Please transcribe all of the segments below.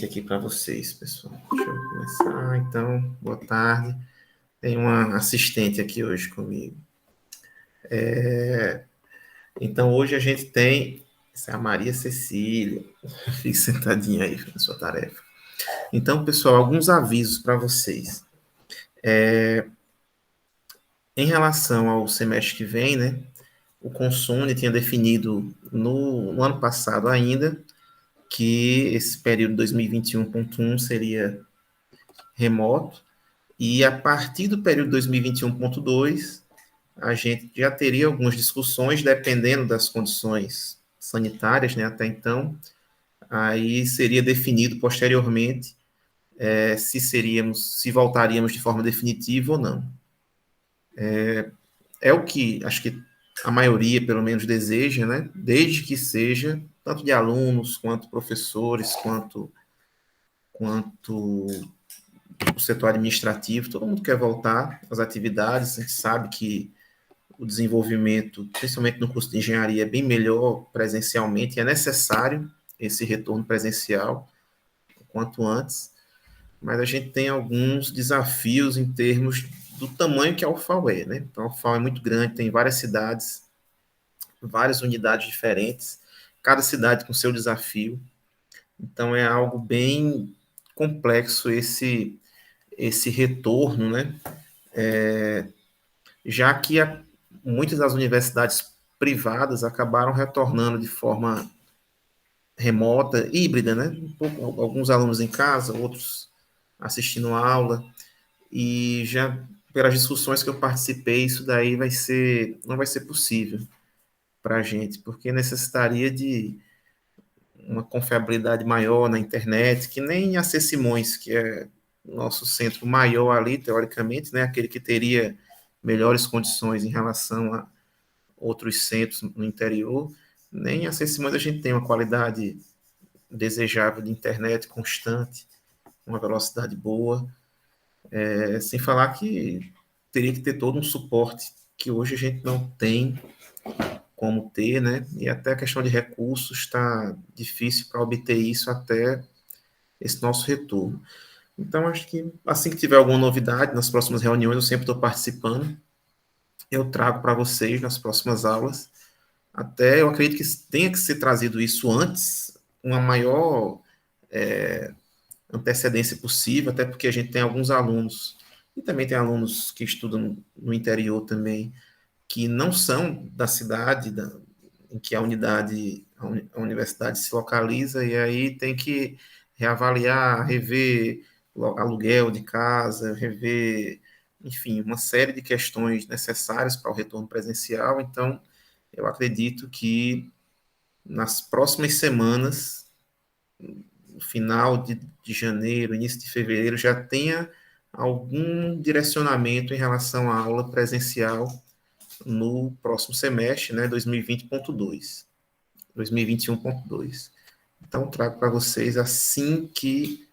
Aqui para vocês, pessoal. Deixa eu começar. Então, boa tarde. Tem uma assistente aqui hoje comigo. Então, hoje a gente tem. Essa é a Maria Cecília. Fique sentadinha aí na sua tarefa. Então, pessoal, alguns avisos para vocês. Em relação ao semestre que vem, né? O Consune tinha definido no ano passado ainda que esse período 2021.1 seria remoto. E a partir do período 2021.2, a gente já teria algumas discussões, dependendo das condições sanitárias, né, até então, aí seria definido posteriormente se voltaríamos de forma definitiva ou não. É o que acho que a maioria, pelo menos, deseja, né, desde que seja, tanto de alunos, quanto professores, quanto o setor administrativo, todo mundo quer voltar às atividades, a gente sabe que o desenvolvimento, principalmente no curso de engenharia, é bem melhor presencialmente, e é necessário esse retorno presencial o quanto antes, mas a gente tem alguns desafios em termos do tamanho que a UFAL é, né? Então, a UFAL é muito grande, tem várias cidades, várias unidades diferentes, cada cidade com seu desafio, então é algo bem complexo esse retorno, né? Já que muitas das universidades privadas acabaram retornando de forma remota, híbrida, né? Alguns alunos em casa, outros assistindo a aula, e já pelas discussões que eu participei, isso daí não vai ser possível para a gente, porque necessitaria de uma confiabilidade maior na internet, que nem a C. Simões, que é o nosso centro maior ali, teoricamente, né? Aquele que teria melhores condições em relação a outros centros no interior, nem a C. Simões a gente tem uma qualidade desejável de internet constante, uma velocidade boa, sem falar que teria que ter todo um suporte que hoje a gente não tem como ter, né? E até a questão de recursos está difícil para obter isso até esse nosso retorno. Então, acho que assim que tiver alguma novidade nas próximas reuniões, eu sempre estou participando, eu trago para vocês nas próximas aulas. Até eu acredito que tenha que ser trazido isso antes, uma maior antecedência possível, até porque a gente tem alguns alunos, e também tem alunos que estudam no interior também, que não são da cidade em que a universidade se localiza, e aí tem que reavaliar, rever o aluguel de casa, rever, enfim, uma série de questões necessárias para o retorno presencial. Então, eu acredito que nas próximas semanas, no final de janeiro, início de fevereiro, já tenha algum direcionamento em relação à aula presencial no próximo semestre, né, 2020.2, 2021.2. Então, trago para vocês assim que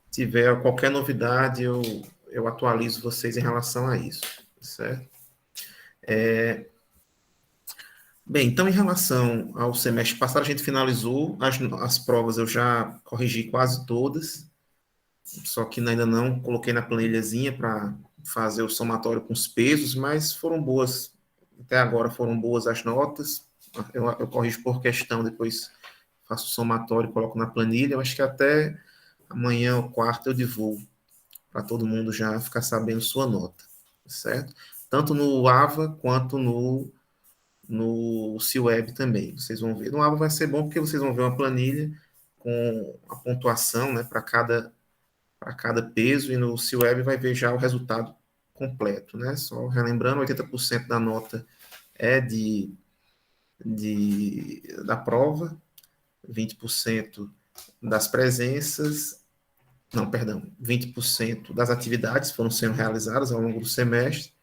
tiver qualquer novidade, eu atualizo vocês em relação a isso, certo? Bem, então, em relação ao semestre passado, a gente finalizou as provas, eu já corrigi quase todas, só que ainda não coloquei na planilhazinha para fazer o somatório com os pesos, mas foram boas, até agora foram boas as notas, eu corrijo por questão, depois faço o somatório e coloco na planilha, eu acho que até amanhã ou quarta eu divulgo, para todo mundo já ficar sabendo sua nota, certo? Tanto no AVA quanto no CWeb também, vocês vão ver. No AVA vai ser bom porque vocês vão ver uma planilha com a pontuação, né, para cada peso, e no CWeb vai ver já o resultado completo, né? Só relembrando, 80% da nota é da prova, 20% das presenças, não, perdão, 20% das atividades foram sendo realizadas ao longo do semestre,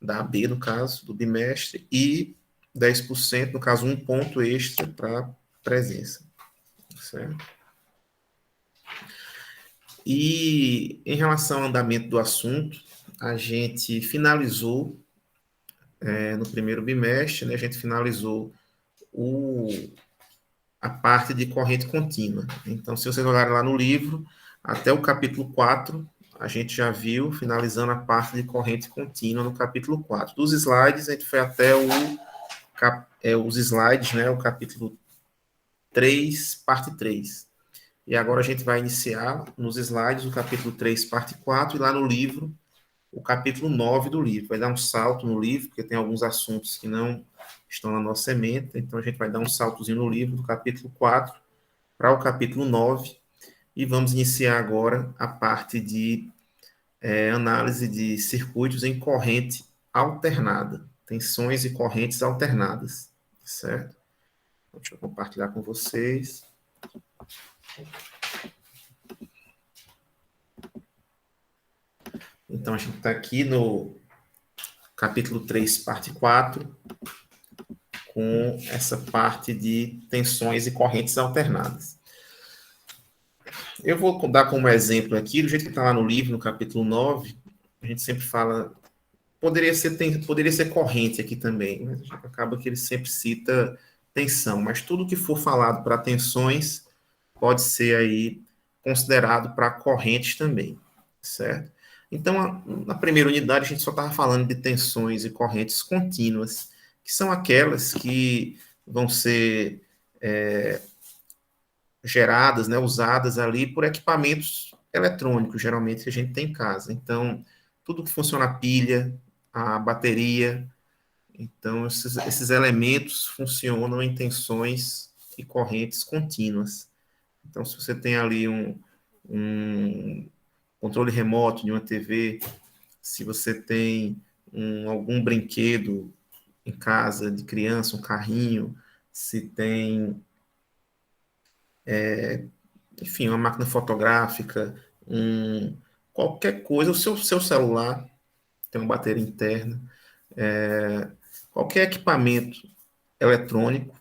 da AB, no caso, do bimestre, e 10%, no caso, um ponto extra para presença, certo? E em relação ao andamento do assunto, a gente finalizou no primeiro bimestre, né, a gente finalizou o, a parte de corrente contínua. Então, se vocês olharem lá no livro, até o capítulo 4, a gente já viu, finalizando a parte de corrente contínua no capítulo 4. Dos slides, a gente foi até os slides, né, o capítulo 3, parte 3. E agora a gente vai iniciar nos slides o capítulo 3, parte 4, e lá no livro, o capítulo 9 do livro. Vai dar um salto no livro, porque tem alguns assuntos que não estão na nossa ementa, então a gente vai dar um saltozinho no livro do capítulo 4 para o capítulo 9, e vamos iniciar agora a parte de análise de circuitos em corrente alternada, tensões e correntes alternadas, certo? Deixa eu compartilhar com vocês. Então, a gente está aqui no capítulo 3, parte 4, com essa parte de tensões e correntes alternadas. Eu vou dar como exemplo aqui, do jeito que está lá no livro, no capítulo 9, a gente sempre fala, poderia ser corrente aqui também, mas acaba que ele sempre cita tensão, mas tudo que for falado para tensões pode ser aí considerado para correntes também, certo? Então, na primeira unidade, a gente só estava falando de tensões e correntes contínuas, que são aquelas que vão ser geradas, né, usadas ali por equipamentos eletrônicos, geralmente, que a gente tem em casa. Então, tudo que funciona a pilha, a bateria, então, esses elementos funcionam em tensões e correntes contínuas. Então, se você tem ali um controle remoto de uma TV, se você tem algum brinquedo em casa de criança, um carrinho, se tem, enfim, uma máquina fotográfica, qualquer coisa, o seu celular tem uma bateria interna, qualquer equipamento eletrônico,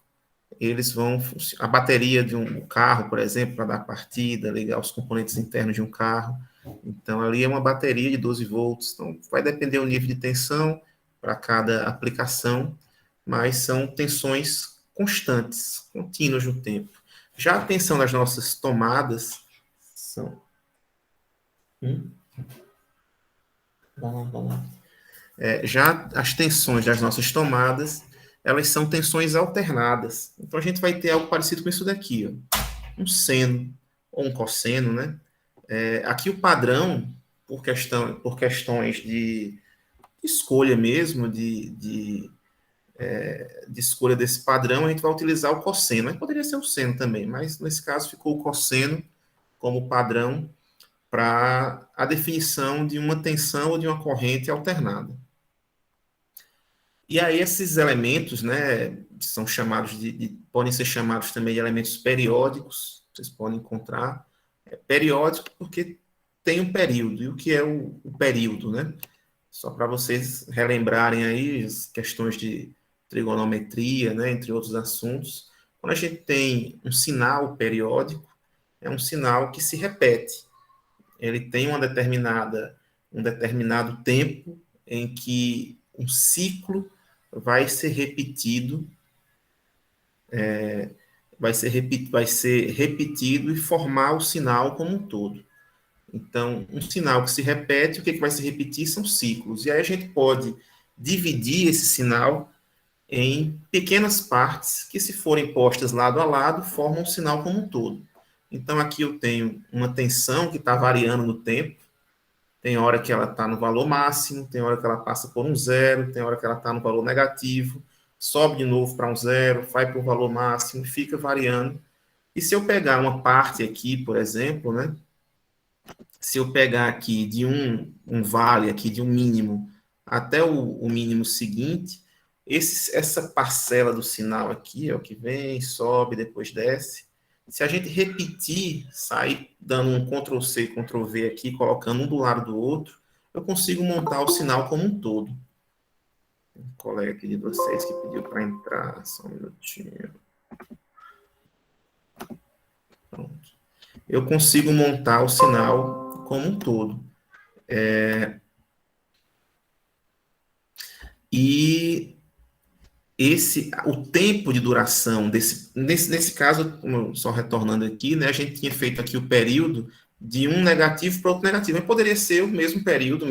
eles vão, a bateria de um carro, por exemplo, para dar partida, ligar os componentes internos de um carro, então ali é uma bateria de 12 volts, então vai depender do nível de tensão para cada aplicação, mas são tensões constantes, contínuas no tempo. Já a tensão das nossas tomadas são... Vamos lá. Já as tensões das nossas tomadas, elas são tensões alternadas. Então a gente vai ter algo parecido com isso daqui, ó. Um seno ou um cosseno, né? Aqui o padrão, por questões de escolha mesmo, de escolha desse padrão, a gente vai utilizar o cosseno. Mas poderia ser o seno também, mas nesse caso ficou o cosseno como padrão para a definição de uma tensão ou de uma corrente alternada. E aí esses elementos, né, são chamados podem ser chamados também de elementos periódicos, vocês podem encontrar. Periódico porque tem um período. E o que é o período, né? Só para vocês relembrarem aí as questões de trigonometria, né, entre outros assuntos. Quando a gente tem um sinal periódico, é um sinal que se repete. Ele tem um determinado tempo em que um ciclo vai ser repetido, vai ser repetido e formar o sinal como um todo. Então, um sinal que se repete, o que vai se repetir são ciclos. E aí a gente pode dividir esse sinal em pequenas partes que, se forem postas lado a lado, formam um sinal como um todo. Então, aqui eu tenho uma tensão que está variando no tempo. Tem hora que ela está no valor máximo, tem hora que ela passa por um zero, tem hora que ela está no valor negativo, sobe de novo para um zero, vai para o valor máximo, fica variando. E se eu pegar uma parte aqui, por exemplo, né? Se eu pegar aqui de um vale, aqui de um mínimo, até o mínimo seguinte, essa parcela do sinal aqui, ó, que vem, sobe, depois desce, se a gente repetir, sair dando um Ctrl+C, Ctrl+V aqui, colocando um do lado do outro, eu consigo montar o sinal como um todo. Tem um colega aqui de vocês que pediu para entrar, só um minutinho. Pronto. Eu consigo montar o sinal como um todo. E o tempo de duração nesse caso, só retornando aqui, né, a gente tinha feito aqui o período de um negativo para outro negativo. Mas poderia ser o mesmo período,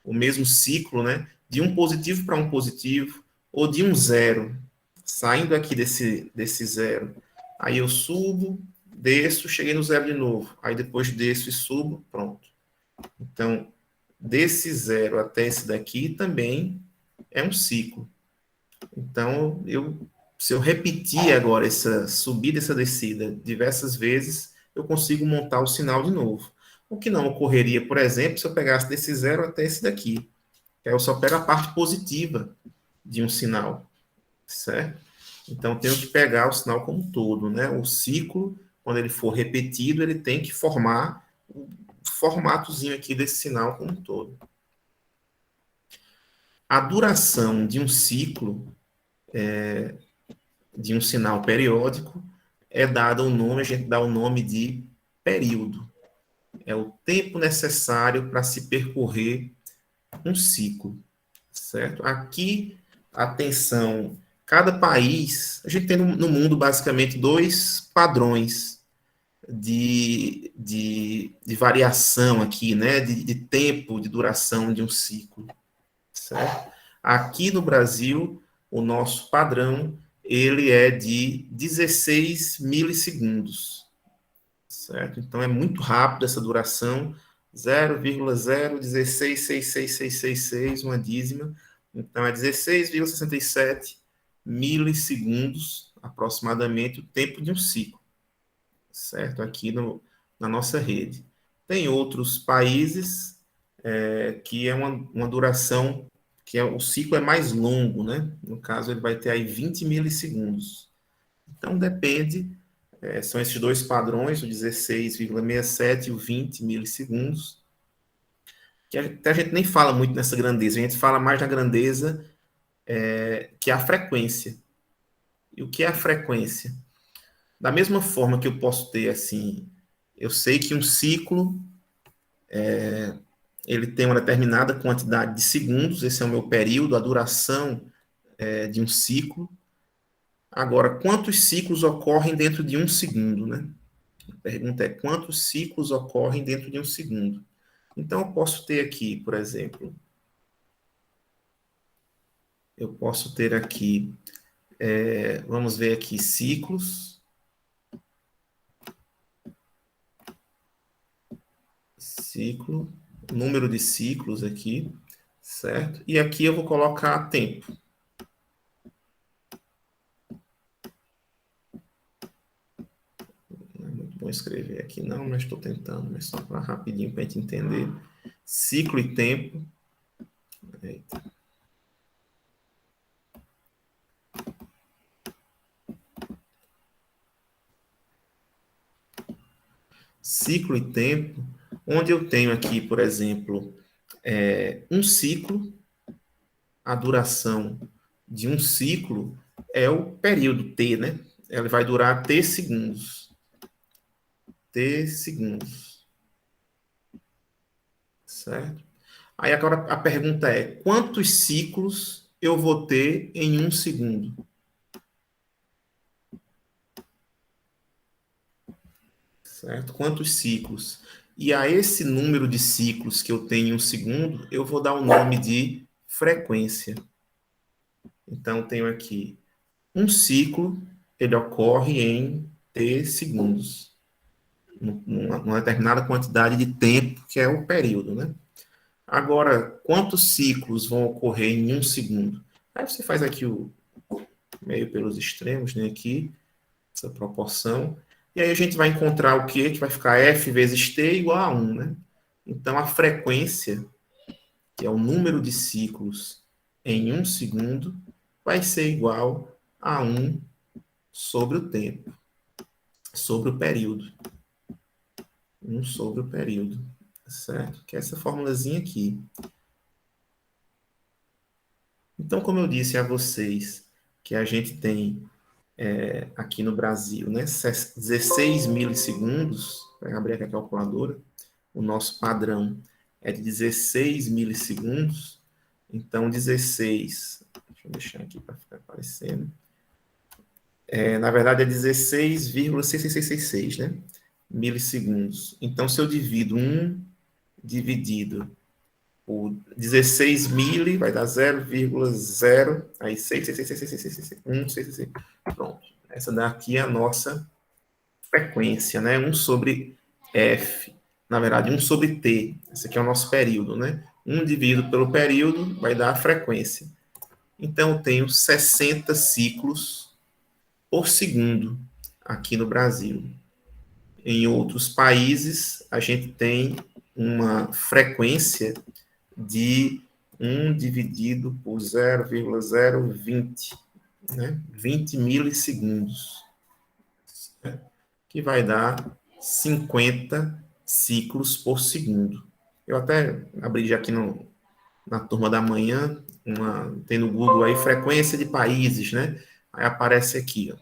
o mesmo ciclo, né, de um positivo para um positivo, ou de um zero, saindo aqui desse zero. Aí eu subo, desço, cheguei no zero de novo. Aí depois desço e subo, pronto. Então, desse zero até esse daqui também é um ciclo. Então, se eu repetir agora essa subida, essa descida diversas vezes, eu consigo montar o sinal de novo. O que não ocorreria, por exemplo, se eu pegasse desse zero até esse daqui. Eu só pego a parte positiva de um sinal, certo? Então, eu tenho que pegar o sinal como um todo, né? O ciclo, quando ele for repetido, ele tem que formar o formatozinho aqui desse sinal como um todo. A duração de um ciclo de um sinal periódico é dado o nome, a gente dá o nome de período. É o tempo necessário para se percorrer um ciclo, certo? Aqui, atenção, cada país, a gente tem no mundo basicamente dois padrões de variação aqui, né? De tempo de duração de um ciclo, certo? Aqui no Brasil, o nosso padrão ele é de 16 milissegundos, certo? Então é muito rápido essa duração, 0,01666666, uma dízima. Então é 16,67 milissegundos, aproximadamente, o tempo de um ciclo, certo? Aqui na nossa rede. Tem outros países que é uma duração que o ciclo é mais longo, né? No caso, ele vai ter aí 20 milissegundos. Então, depende, são esses dois padrões, o 16,67 e o 20 milissegundos, que até a gente nem fala muito nessa grandeza, a gente fala mais na grandeza que é a frequência. E o que é a frequência? Da mesma forma que eu posso ter, assim, eu sei que um ciclo ele tem uma determinada quantidade de segundos, esse é o meu período, a duração de um ciclo. Agora, quantos ciclos ocorrem dentro de um segundo, né? A pergunta é quantos ciclos ocorrem dentro de um segundo. Então, eu posso ter aqui, por exemplo, eu posso ter aqui, vamos ver aqui, ciclo, número de ciclos aqui, certo? E aqui eu vou colocar tempo. Não é muito bom escrever aqui não, mas estou tentando, mas só para rapidinho para a gente entender. Ciclo e tempo. Eita. Ciclo e tempo, onde eu tenho aqui, por exemplo, um ciclo, a duração de um ciclo é o período T, né? Ele vai durar T segundos. T segundos. Certo? Aí agora a pergunta é: quantos ciclos eu vou ter em um segundo? Certo? Quantos ciclos? E a esse número de ciclos que eu tenho em um segundo, eu vou dar o nome de frequência. Então, tenho aqui um ciclo, ele ocorre em T segundos, numa determinada quantidade de tempo, que é o período, né? Agora, quantos ciclos vão ocorrer em um segundo? Aí você faz aqui o meio pelos extremos, né? Aqui, essa proporção. E aí a gente vai encontrar o quê? Que vai ficar F vezes T igual a 1, né? Então, a frequência, que é o número de ciclos em um segundo, vai ser igual a 1 sobre o tempo, sobre o período. 1 sobre o período, certo? Que é essa formulazinha aqui. Então, como eu disse a vocês, que a gente tem aqui no Brasil, né, 16 milissegundos, vou abrir aqui a calculadora, o nosso padrão é de 16 milissegundos, Então, 16, deixa eu deixar aqui para ficar aparecendo. Na verdade, é 16,6666, né? Milissegundos. Então, se eu divido 1 dividido por 16 mili, vai dar 0,0, aí 6, 6, 6, 6, 6, 6, 6, 1, 6, 6, 6. Pronto. Essa daqui é a nossa frequência, né? 1 sobre F. Na verdade, 1 sobre T. Esse aqui é o nosso período, né? 1 dividido pelo período vai dar a frequência. Então, eu tenho 60 ciclos por segundo aqui no Brasil. Em outros países, a gente tem uma frequência de 1 dividido por 0,020, né? 20 milissegundos, que vai dar 50 ciclos por segundo. Eu até abri já aqui na turma da manhã, tem no Google aí frequência de países, né? Aí aparece aqui, ó,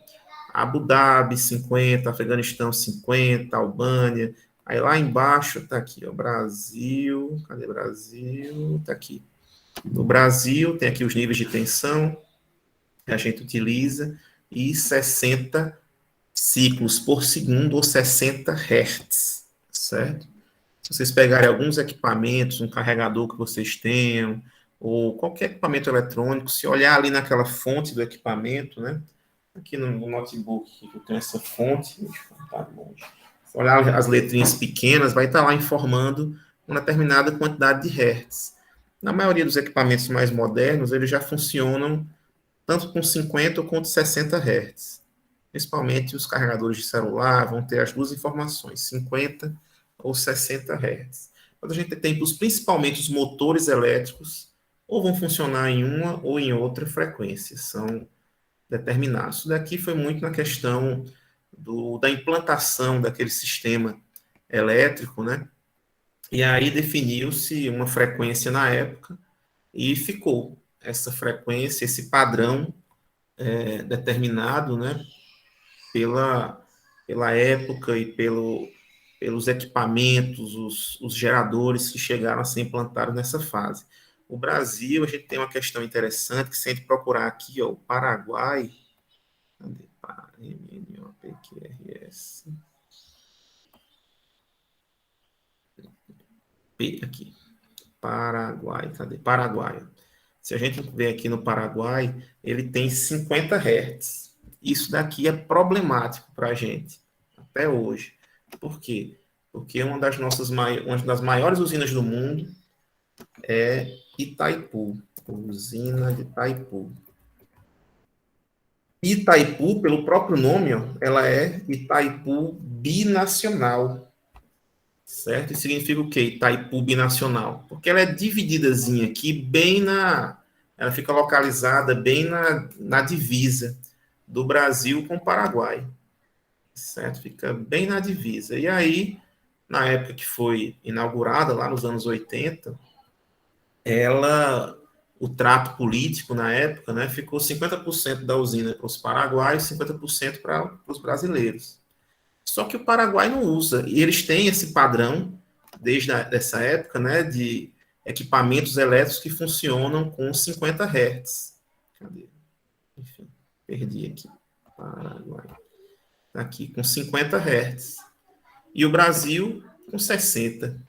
Abu Dhabi 50, Afeganistão 50, Albânia. Aí lá embaixo tá aqui, ó, Brasil, cadê Brasil? Tá aqui. No Brasil tem aqui os níveis de tensão que a gente utiliza e 60 ciclos por segundo ou 60 Hz, certo? Se vocês pegarem alguns equipamentos, um carregador que vocês tenham, ou qualquer equipamento eletrônico, se olhar ali naquela fonte do equipamento, né? Aqui no notebook, eu tenho essa fonte, deixa eu botar longe. Se olhar as letrinhas pequenas, vai estar lá informando uma determinada quantidade de hertz. Na maioria dos equipamentos mais modernos, eles já funcionam tanto com 50 quanto 60 hertz. Principalmente os carregadores de celular vão ter as duas informações, 50 ou 60 hertz. Quando a gente tem principalmente os motores elétricos, ou vão funcionar em uma ou em outra frequência, são determinados. Isso daqui foi muito na questão da implantação daquele sistema elétrico, né? E aí definiu-se uma frequência na época e ficou essa frequência, esse padrão determinado, né? Pela época e pelos equipamentos, os geradores que chegaram a ser implantados nessa fase. O Brasil, a gente tem uma questão interessante, que se a gente procurar aqui, ó, o Paraguai, cadê? MNOPQRS, P aqui, Paraguai, cadê? Paraguai. Se a gente ver aqui no Paraguai, ele tem 50 Hz. Isso daqui é problemático para a gente, até hoje. Por quê? Porque uma das maiores usinas do mundo é Itaipu, usina de Itaipu. Itaipu, pelo próprio nome, ó, ela é Itaipu binacional, certo? E significa o quê? Itaipu binacional? Porque ela é divididazinha aqui, ela fica localizada bem na divisa do Brasil com o Paraguai, certo? Fica bem na divisa. E aí, na época que foi inaugurada, lá nos anos 80, o trato político na época, né, ficou 50% da usina para os paraguaios, 50% para os brasileiros. Só que o Paraguai não usa, e eles têm esse padrão, desde essa época, né, de equipamentos elétricos que funcionam com 50 Hz. Cadê? Enfim, perdi aqui. Paraguai. Aqui, com 50 Hz. E o Brasil, com 60.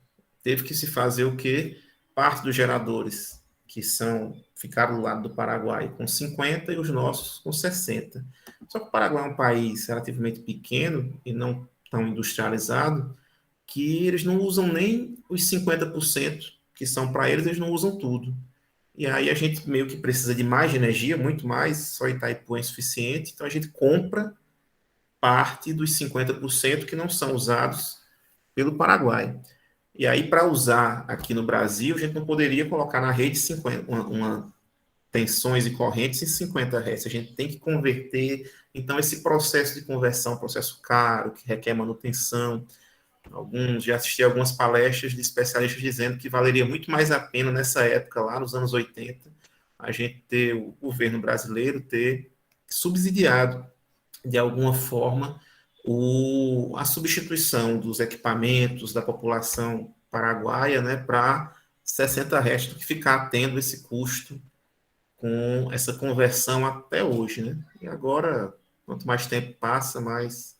Teve que se fazer o quê? Parte dos geradores, ficaram do lado do Paraguai, com 50 e os nossos com 60. Só que o Paraguai é um país relativamente pequeno e não tão industrializado, que eles não usam nem os 50% que são para eles, eles não usam tudo. E aí a gente meio que precisa de mais energia, muito mais, só Itaipu é insuficiente, então a gente compra parte dos 50% que não são usados pelo Paraguai. E aí, para usar aqui no Brasil, a gente não poderia colocar na rede 50, tensões e correntes em 50 Hz. A gente tem que converter. Então, esse processo de conversão é um processo caro, que requer manutenção. Já assisti algumas palestras de especialistas dizendo que valeria muito mais a pena nessa época, lá nos anos 80, a gente ter o governo brasileiro ter subsidiado de alguma forma a substituição dos equipamentos da população paraguaia, né, para 60 Hz do que ficar tendo esse custo com essa conversão até hoje, né? E agora, quanto mais tempo passa, mais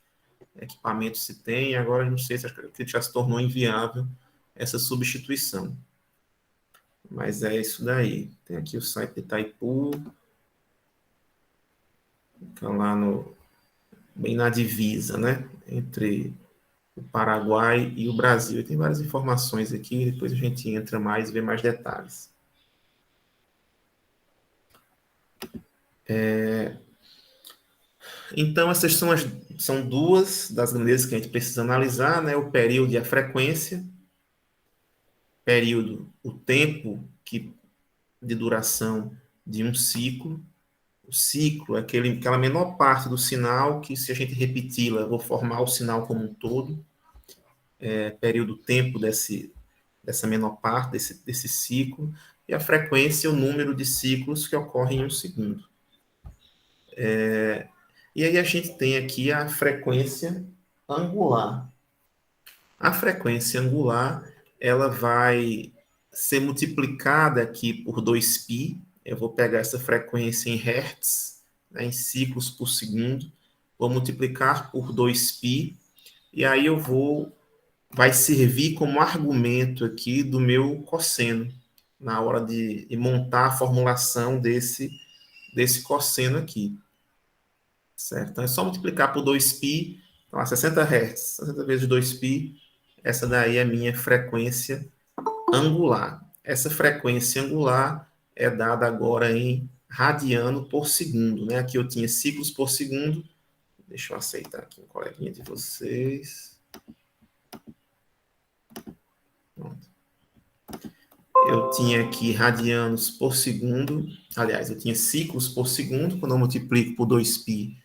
equipamento se tem, e agora não sei se acho que já se tornou inviável essa substituição. Mas é isso daí. Tem aqui o site de Itaipu, fica lá no, bem na divisa, né? Entre o Paraguai e o Brasil. E tem várias informações aqui, depois a gente entra mais e vê mais detalhes. Então, essas são duas das grandezas que a gente precisa analisar, né? O período e a frequência. Período, o tempo de duração de um ciclo. O ciclo é aquela menor parte do sinal que, se a gente repeti-la, eu vou formar o sinal como um todo. Período, tempo dessa menor parte, desse ciclo. E a frequência é o número de ciclos que ocorrem em um segundo. E aí a gente tem aqui a frequência angular. A frequência angular, ela vai ser multiplicada aqui por 2π. Eu vou pegar essa frequência em hertz, né, em ciclos por segundo, vou multiplicar por 2π, e aí vai servir como argumento aqui do meu cosseno, na hora de montar a formulação desse cosseno aqui. Certo? Então é só multiplicar por 2π, então, 60 Hz, 60 vezes 2π, essa daí é a minha frequência angular. Essa frequência angular é dada agora em radiano por segundo, né? Aqui eu tinha ciclos por segundo. Deixa eu aceitar aqui um coleguinha de vocês. Pronto. Eu tinha aqui radianos por segundo. Aliás, eu tinha ciclos por segundo. Quando eu multiplico por 2π,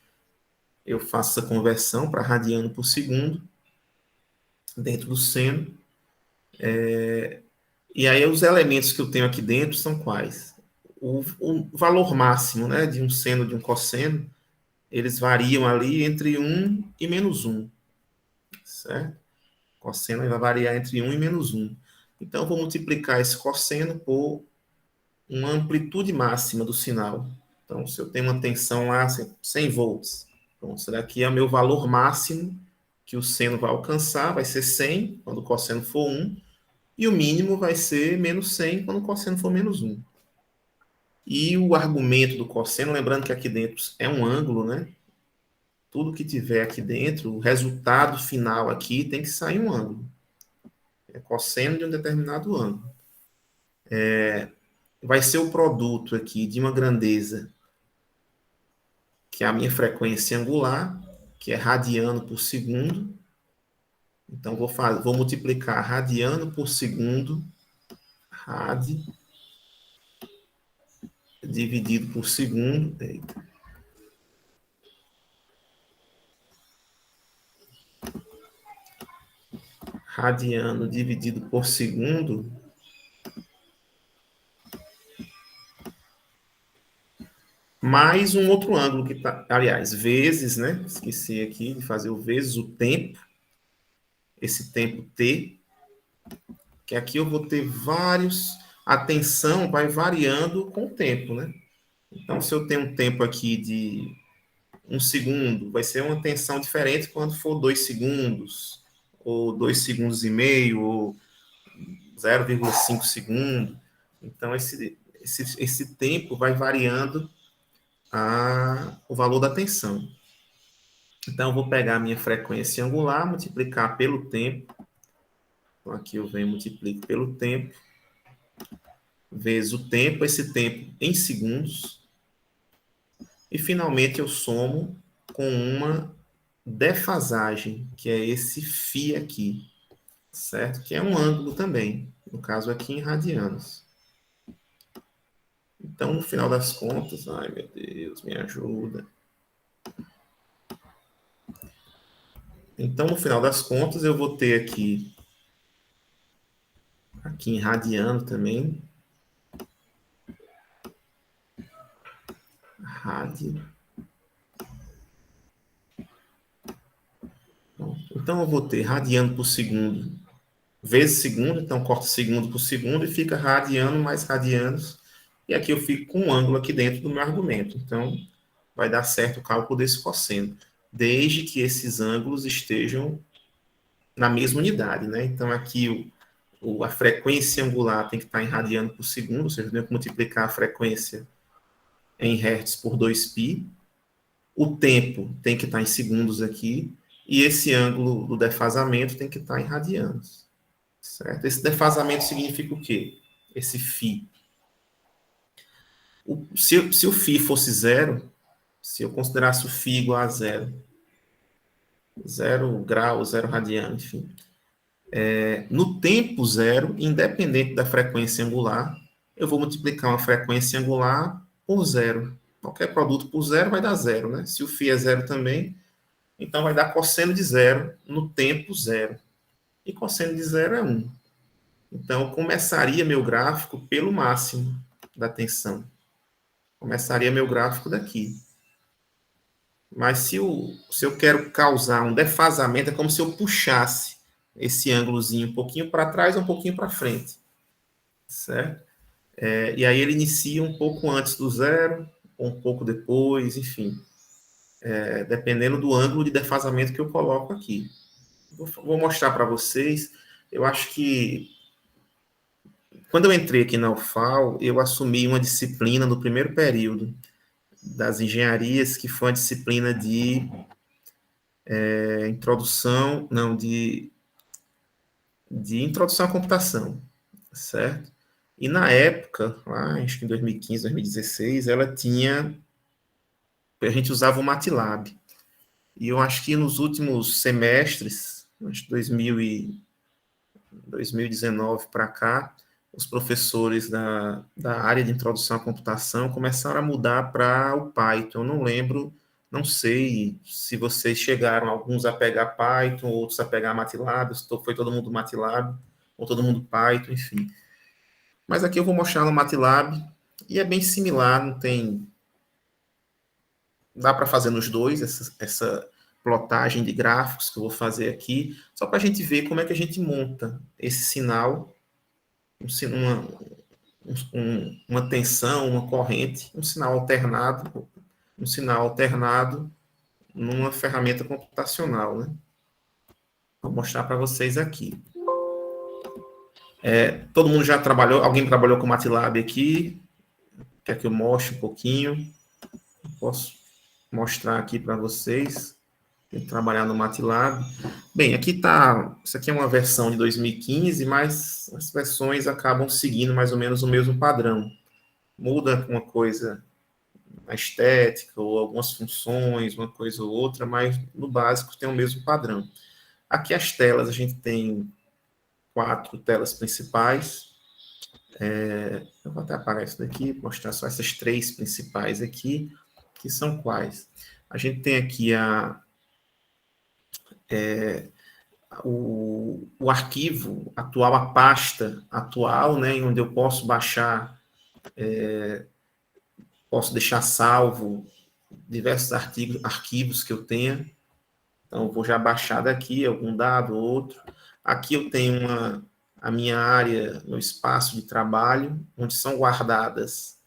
eu faço essa conversão para radiano por segundo dentro do seno. E aí os elementos que eu tenho aqui dentro são quais? O valor máximo, né, de um seno e de um cosseno, eles variam ali entre 1 e -1, certo? O cosseno vai variar entre 1 e -1. Então, eu vou multiplicar esse cosseno por uma amplitude máxima do sinal. Então, se eu tenho uma tensão lá, 100 volts, então, isso daqui é o meu valor máximo que o seno vai alcançar, vai ser 100, quando o cosseno for 1, e o mínimo vai ser -100 quando o cosseno for -1. E o argumento do cosseno, lembrando que aqui dentro é um ângulo, né? Tudo que tiver aqui dentro, o resultado final aqui tem que sair um ângulo. É cosseno de um determinado ângulo. Vai ser o produto aqui de uma grandeza, que é a minha frequência angular, que é radiano por segundo. Então, vou multiplicar radiano por segundo, rad, dividido por segundo. Radiano dividido por segundo, mais um outro ângulo que está, aliás, vezes, né? Esqueci aqui de fazer o vezes, o tempo, esse tempo t, que aqui eu vou ter vários, a tensão vai variando com o tempo, né? Então, se eu tenho um tempo aqui de 1 segundo, vai ser uma tensão diferente quando for 2 segundos, ou 2,5 segundos, ou 0,5 segundo. Então, esse tempo vai variando o valor da tensão. Então, eu vou pegar a minha frequência angular, multiplicar pelo tempo. Então, aqui eu venho e multiplico pelo tempo, vezes o tempo, esse tempo em segundos. E, finalmente, eu somo com uma defasagem, que é esse φ aqui, certo? Que é um ângulo também, no caso aqui em radianos. Então, no final das contas, ai meu Deus, me ajuda. Então, no final das contas, eu vou ter aqui em radiano também, rádio. Então, eu vou ter radiano por segundo vezes segundo, então corta segundo por segundo e fica radiano mais radianos. E aqui eu fico com um ângulo aqui dentro do meu argumento. Então, vai dar certo o cálculo desse cosseno, desde que esses ângulos estejam na mesma unidade, né? Então, aqui a frequência angular tem que estar em radiano por segundo, ou seja, eu tenho que multiplicar a frequência em hertz por 2π. O tempo tem que estar em segundos aqui, e esse ângulo do defasamento tem que estar em radianos. Certo? Esse defasamento significa o quê? Esse φ. Se o φ fosse zero, se eu considerasse o φ igual a zero, 0 grau, 0 radiano, enfim. No tempo zero, independente da frequência angular, eu vou multiplicar uma frequência angular por zero. Qualquer produto por zero vai dar zero, né? Se o φ é zero também, então vai dar cosseno de zero no tempo zero. E cosseno de zero é 1. Então, eu começaria meu gráfico pelo máximo da tensão. Começaria meu gráfico daqui. Mas se eu quero causar um defasamento, é como se eu puxasse esse ângulozinho um pouquinho para trás ou um pouquinho para frente. Certo? E aí ele inicia um pouco antes do zero, ou um pouco depois, enfim. Dependendo do ângulo de defasamento que eu coloco aqui. Vou mostrar para vocês. Eu acho que quando eu entrei aqui na UFAL, eu assumi uma disciplina no primeiro período das engenharias, que foi uma disciplina de introdução, não, de introdução à computação, certo? E na época, lá, acho que em 2015, 2016, ela tinha, a gente usava o MATLAB. E eu acho que nos últimos semestres, acho que 2019 para cá, os professores da área de introdução à computação começaram a mudar para o Python. Eu não lembro, não sei se vocês chegaram, alguns a pegar Python, outros a pegar MATLAB, foi todo mundo MATLAB, ou todo mundo Python, enfim. Mas aqui eu vou mostrar no MATLAB, e é bem similar, não tem... Dá para fazer nos dois, essa plotagem de gráficos que eu vou fazer aqui, só para a gente ver como é que a gente monta esse sinal, uma, uma tensão, uma corrente, um sinal alternado numa ferramenta computacional, né? Vou mostrar para vocês aqui. Todo mundo já trabalhou, alguém trabalhou com MATLAB aqui? Quer que eu mostre um pouquinho? Posso mostrar aqui para vocês. Tem que trabalhar no MATLAB. Bem, aqui está. Isso aqui é uma versão de 2015, mas as versões acabam seguindo mais ou menos o mesmo padrão. Muda uma coisa na estética ou algumas funções, uma coisa ou outra, mas no básico tem o mesmo padrão. Aqui as telas, a gente tem 4 telas principais. Eu vou até apagar isso daqui, mostrar só essas 3 principais aqui, que são quais? A gente tem aqui o arquivo atual, a pasta atual, né, onde eu posso baixar, posso deixar salvo diversos arquivos que eu tenha. Então, eu vou já baixar daqui algum dado ou outro. Aqui eu tenho a minha área, meu espaço de trabalho, onde são guardadas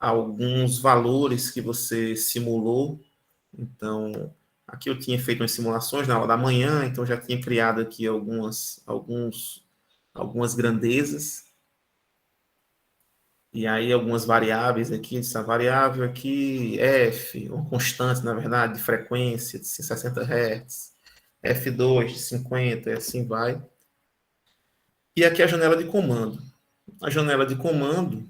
alguns valores que você simulou. Então, aqui eu tinha feito umas simulações na aula da manhã, então já tinha criado aqui algumas grandezas. E aí algumas variáveis aqui, essa variável aqui, F, uma constante, na verdade, de frequência, de 60 Hz, F2 de 50, e assim vai. E aqui a janela de comando. A janela de comando,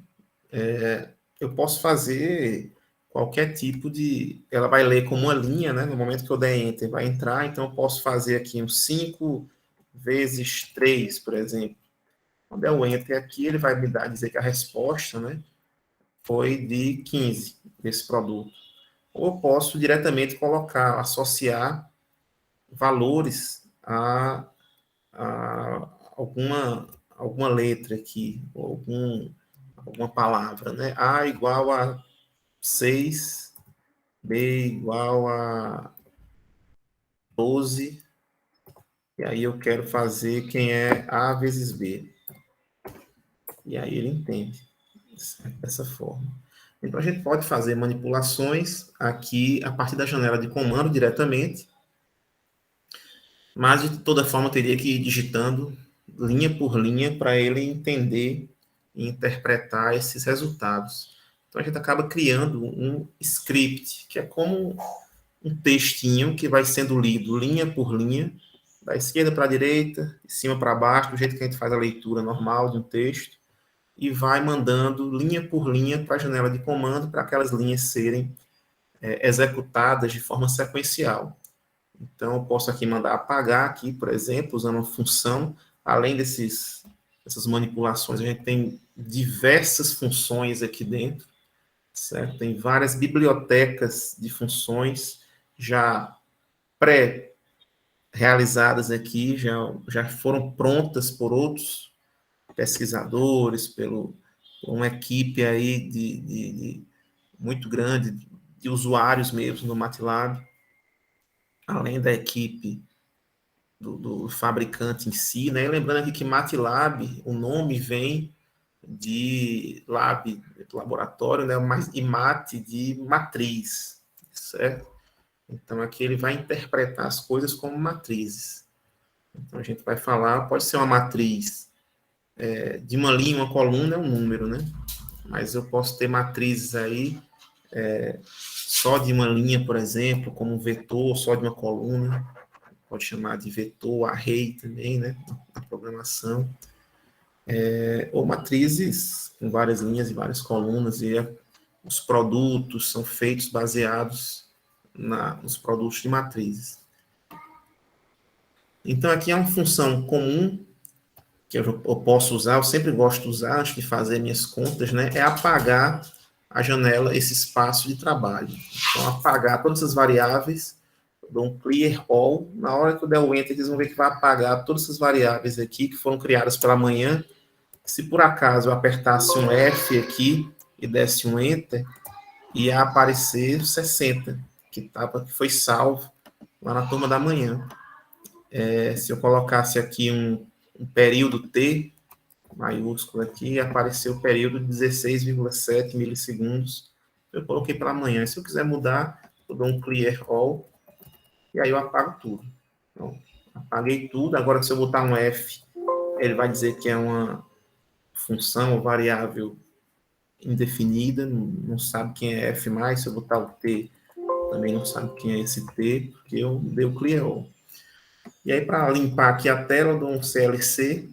eu posso fazer qualquer tipo de... Ela vai ler como uma linha, né? No momento que eu der Enter, vai entrar. Então, eu posso fazer aqui um 5 vezes 3, por exemplo. Quando der o Enter aqui, ele vai me dizer que a resposta, né, foi de 15, desse produto. Ou eu posso diretamente colocar, associar valores a alguma letra aqui, ou alguma palavra, né? A igual a 6, B igual a 12, E aí eu quero fazer quem é A vezes B. E aí ele entende dessa forma. Então a gente pode fazer manipulações aqui a partir da janela de comando diretamente, mas de toda forma eu teria que ir digitando linha por linha para ele entender e interpretar esses resultados. Então a gente acaba criando um script, que é como um textinho que vai sendo lido linha por linha, da esquerda para a direita, de cima para baixo, do jeito que a gente faz a leitura normal de um texto, e vai mandando linha por linha para a janela de comando para aquelas linhas serem executadas de forma sequencial. Então, eu posso aqui mandar apagar aqui, por exemplo, usando uma função. Além dessas manipulações, a gente tem diversas funções aqui dentro, certo? Tem várias bibliotecas de funções já pré-realizadas aqui, já foram prontas por outros pesquisadores, por uma equipe aí de muito grande de usuários mesmo no MATLAB, além da equipe do fabricante em si, né? Lembrando aqui que MATLAB, o nome vem de lab, laboratório, né? E mat de matriz, certo? Então aqui ele vai interpretar as coisas como matrizes. Então a gente vai falar, pode ser uma matriz de uma linha, uma coluna é um número, né? Mas eu posso ter matrizes aí só de uma linha, por exemplo, como um vetor, só de uma coluna, pode chamar de vetor, array também, né? Na programação. Ou matrizes com várias linhas e várias colunas, e os produtos são feitos baseados nos produtos de matrizes. Então, aqui é uma função comum que eu posso usar, eu sempre gosto de usar antes de fazer minhas contas, né? É apagar a janela, esse espaço de trabalho. Então, apagar todas essas variáveis, eu dou um clear all, na hora que eu der o enter, eles vão ver que vai apagar todas essas variáveis aqui que foram criadas pela manhã. Se por acaso eu apertasse um F aqui e desse um enter, ia aparecer 60, que foi salvo lá na turma da manhã. Se eu colocasse aqui um período T, maiúsculo aqui, apareceu o período de 16,7 milissegundos. Eu coloquei pela manhã. Se eu quiser mudar, eu dou um clear all, e aí eu apago tudo. Então, apaguei tudo. Agora, se eu botar um F, ele vai dizer que é uma função ou variável indefinida, não sabe quem é F mais. Se eu botar o T, também não sabe quem é esse T, porque eu dei o clear all. E aí, para limpar aqui a tela, eu dou um CLC,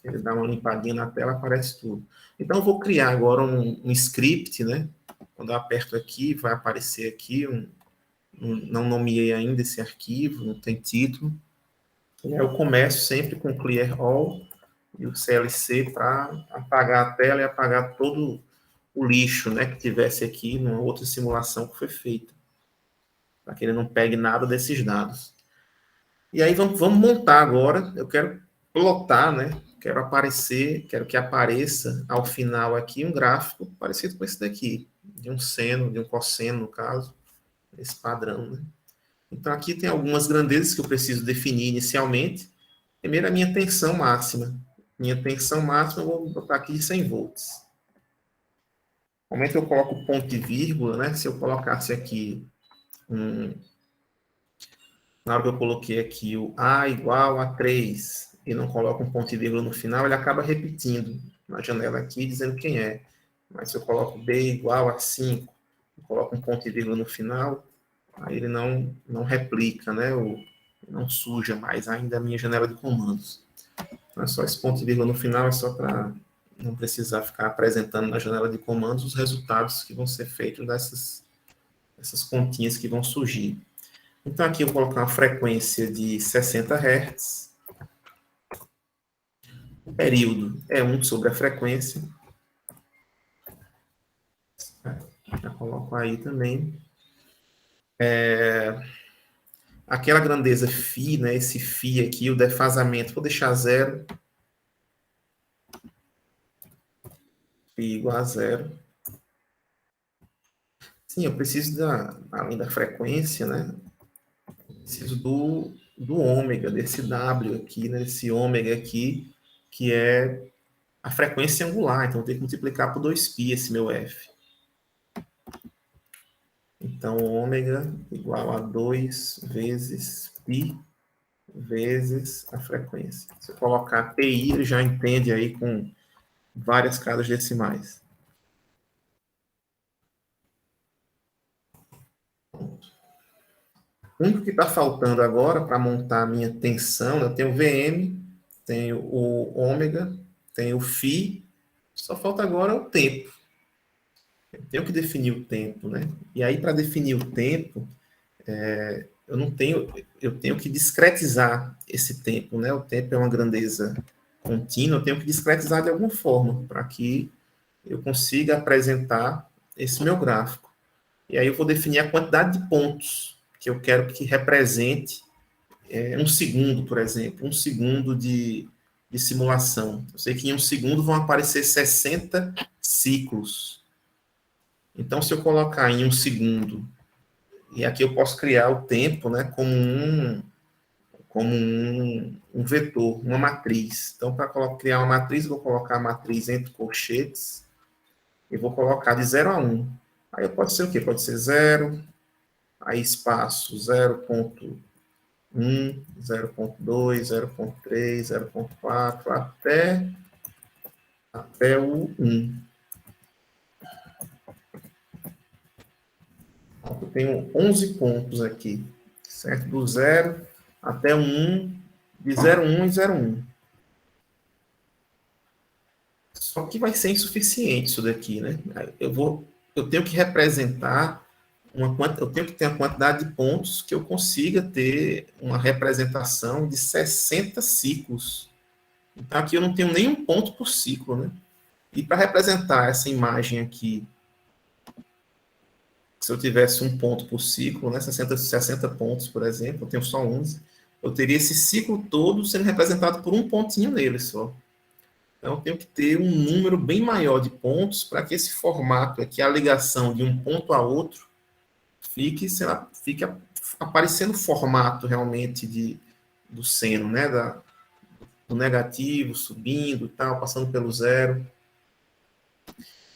ele dá uma limpadinha na tela, aparece tudo. Então, eu vou criar agora um script, né? Quando eu aperto aqui, vai aparecer aqui, não nomeei ainda esse arquivo, não tem título. E aí eu começo sempre com clear all e o CLC para apagar a tela e apagar todo o lixo, né, que tivesse aqui numa outra simulação que foi feita, para que ele não pegue nada desses dados. E aí vamos montar agora. Eu quero plotar, né? Quero que apareça ao final aqui um gráfico parecido com esse daqui, de um seno, de um cosseno, no caso, esse padrão, né? Então aqui tem algumas grandezas que eu preciso definir inicialmente. Primeiro, a minha tensão máxima. Minha tensão máxima eu vou botar aqui de 100 volts. No momento que eu coloco ponto e vírgula, né? Se eu colocasse aqui na hora que eu coloquei aqui o A igual a 3 e não coloco um ponto e vírgula no final, ele acaba repetindo na janela aqui, dizendo quem é. Mas se eu coloco B igual a 5, coloco um ponto e vírgula no final, aí ele não replica, né? Não suja mais ainda a minha janela de comandos. Então é só esse ponto e vírgula no final, é só para não precisar ficar apresentando na janela de comandos os resultados que vão ser feitos dessas continhas que vão surgir. Então, aqui eu vou colocar uma frequência de 60 Hz. O período é 1 sobre a frequência. Já coloco aí também. Aquela grandeza φ, né, esse φ aqui, o defasamento, vou deixar zero. Φ igual a zero. Sim, eu preciso, além da frequência, né, preciso do ômega, desse W aqui, né, desse ômega aqui, que é a frequência angular. Então, eu tenho que multiplicar por 2π esse meu F. Então, ômega igual a 2 vezes π vezes a frequência. Se eu colocar PI, ele já entende aí com várias casas decimais. O único que está faltando agora para montar a minha tensão, eu tenho o VM, tenho o ômega, tenho o φ, só falta agora o tempo. Eu tenho que definir o tempo, né? E aí, para definir o tempo, eu tenho que discretizar esse tempo, né? O tempo é uma grandeza contínua, eu tenho que discretizar de alguma forma, para que eu consiga apresentar esse meu gráfico. E aí eu vou definir a quantidade de pontos que eu quero que represente um segundo, por exemplo, um segundo de simulação. Eu sei que em um segundo vão aparecer 60 ciclos. Então, se eu colocar em um segundo, e aqui eu posso criar o tempo, né, como um vetor, uma matriz. Então, para criar uma matriz, eu vou colocar a matriz entre colchetes e vou colocar de 0 a 1. Aí pode ser o quê? Pode ser 0, aí espaço 0,1, 0,2, 0,3, 0,4, até o 1. Eu tenho 11 pontos aqui, certo? Do 0 até o 1, de 0,1 e 0,1. Só que vai ser insuficiente isso daqui, né? Eu tenho que representar eu tenho que ter uma quantidade de pontos que eu consiga ter uma representação de 60 ciclos. Então aqui eu não tenho nenhum ponto por ciclo, né? E para representar essa imagem aqui, se eu tivesse um ponto por ciclo, né, 60 pontos, por exemplo, eu tenho só 11, eu teria esse ciclo todo sendo representado por um pontinho nele só. Então, eu tenho que ter um número bem maior de pontos para que esse formato aqui, a ligação de um ponto a outro, fique aparecendo o formato realmente do seno, né? Do negativo, subindo e tal, passando pelo zero.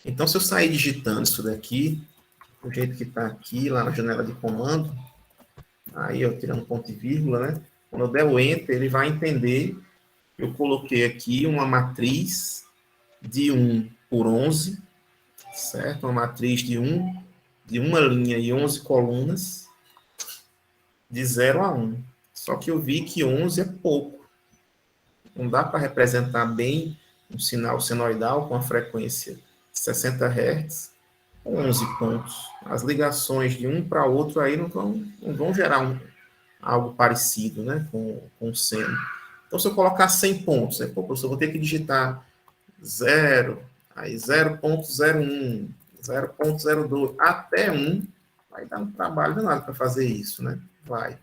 Então, se eu sair digitando isso daqui, do jeito que está aqui, lá na janela de comando, aí eu tirando ponto e vírgula, né? Quando eu der o Enter, ele vai entender que eu coloquei aqui uma matriz de 1 por 11, certo? Uma matriz de uma linha e 11 colunas, de 0 a 1. Só que eu vi que 11 é pouco. Não dá para representar bem um sinal senoidal com a frequência 60 Hz com 11 pontos. As ligações de um para outro aí não vão gerar algo parecido, né, com o seno. Então, se eu colocar 100 pontos, pô, professor, eu vou ter que digitar 0, aí 0,01, 0,02, até 1, vai dar um trabalho danado para fazer isso, né? Vai.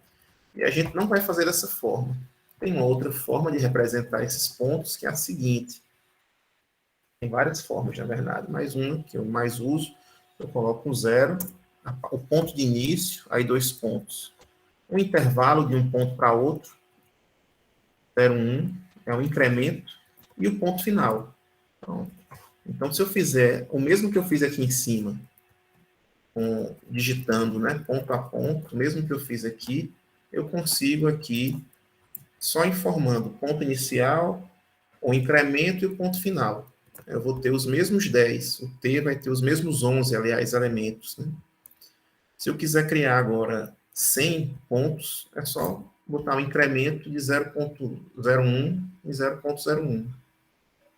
E a gente não vai fazer dessa forma. Tem uma outra forma de representar esses pontos, que é a seguinte. Tem várias formas, na verdade, mas uma que eu mais uso, eu coloco um 0, o ponto de início, aí 2 pontos. Um intervalo de um ponto para outro, 0,1, é um incremento, e o ponto final. Então, se eu fizer o mesmo que eu fiz aqui em cima, digitando, né, ponto a ponto, o mesmo que eu fiz aqui, eu consigo aqui, só informando o ponto inicial, o incremento e o ponto final. Eu vou ter os mesmos 10, o T vai ter os mesmos 11, aliás, elementos. Né? Se eu quiser criar agora 100 pontos, é só botar um incremento de 0,01 e 0,01.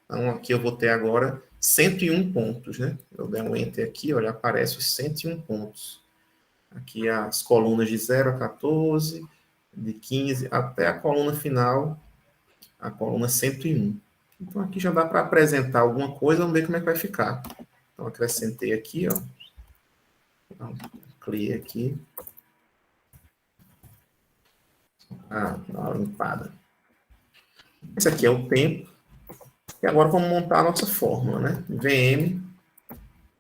Então, aqui eu vou ter agora 101 pontos, né? Eu der um Enter aqui, olha, aparece os 101 pontos. Aqui as colunas de 0 a 14, de 15 até a coluna final, a coluna 101. Então, aqui já dá para apresentar alguma coisa, vamos ver como é que vai ficar. Então, acrescentei aqui, ó. Então, clear aqui. Dá uma limpada. Esse aqui é o tempo. E agora vamos montar a nossa fórmula, né? VM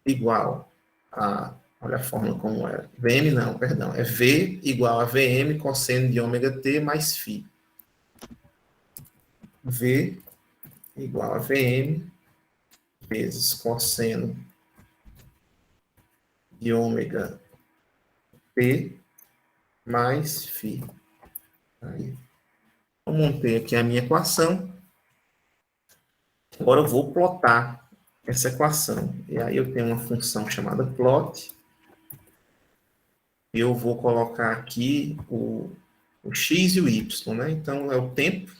igual a Olha a fórmula como é. VM não, perdão. É V igual a VM cosseno de ômega t mais φ. V igual a VM vezes cosseno de ômega t mais φ. Aí, eu montei aqui a minha equação. Agora eu vou plotar essa equação. E aí eu tenho uma função chamada plot. E eu vou colocar aqui o x e o y, né? Então é o tempo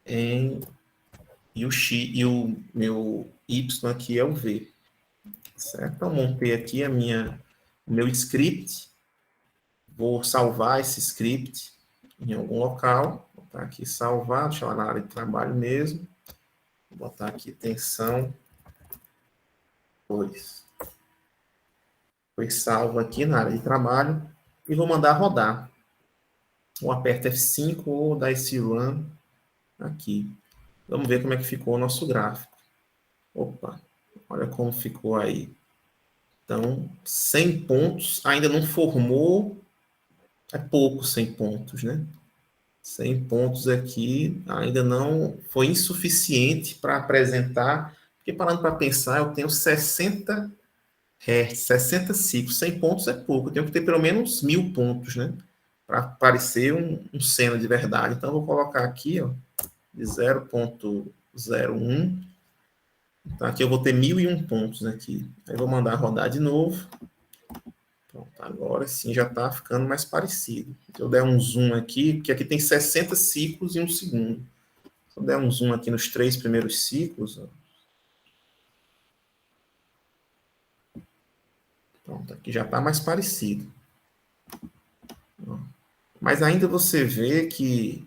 e o x e o meu y aqui é o v, certo? Então montei aqui o meu script. Vou salvar esse script em algum local. Vou botar aqui salvar, deixar lá na área de trabalho mesmo. Vou botar aqui tensão 2. Foi salvo aqui na área de trabalho e vou mandar rodar. Ou aperto F5 ou dá esse run aqui. Vamos ver como é que ficou o nosso gráfico. Opa, olha como ficou aí. Então, 100 pontos, ainda não formou, é pouco 100 pontos, né? 100 pontos aqui ainda não foi insuficiente para apresentar, porque parando para pensar, eu tenho 60 Hz, 60 ciclos, 100 pontos é pouco, eu tenho que ter pelo menos 1000 pontos, né? Para parecer um seno de verdade. Então, eu vou colocar aqui, ó, de 0,01. Então, aqui eu vou ter 1001 pontos aqui. Aí, vou mandar rodar de novo. Pronto, agora sim já está ficando mais parecido. Se eu der um zoom aqui, porque aqui tem 60 ciclos em um segundo. Se eu der um zoom aqui nos 3 primeiros ciclos, ó, pronto, aqui já está mais parecido. Ó. Mas ainda você vê que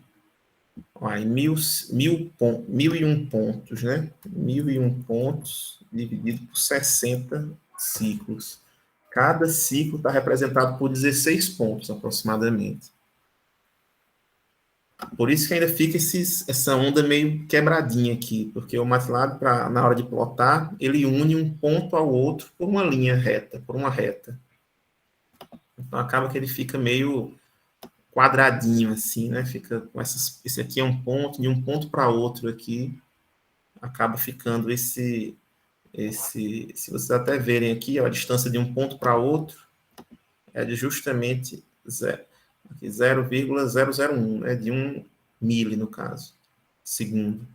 ó, em 1001 pontos, né? 1001 pontos dividido por 60 ciclos. Cada ciclo está representado por 16 pontos, aproximadamente. Por isso que ainda fica essa onda meio quebradinha aqui, porque o MATLAB, na hora de plotar, ele une um ponto ao outro por uma linha reta, por uma reta. Então, acaba que ele fica meio quadradinho, assim, né? Fica com esse aqui é um ponto, de um ponto para outro aqui, acaba ficando se vocês até verem aqui, ó, a distância de um ponto para outro é de justamente 0,001, né, de 1 mili, no caso, segundo.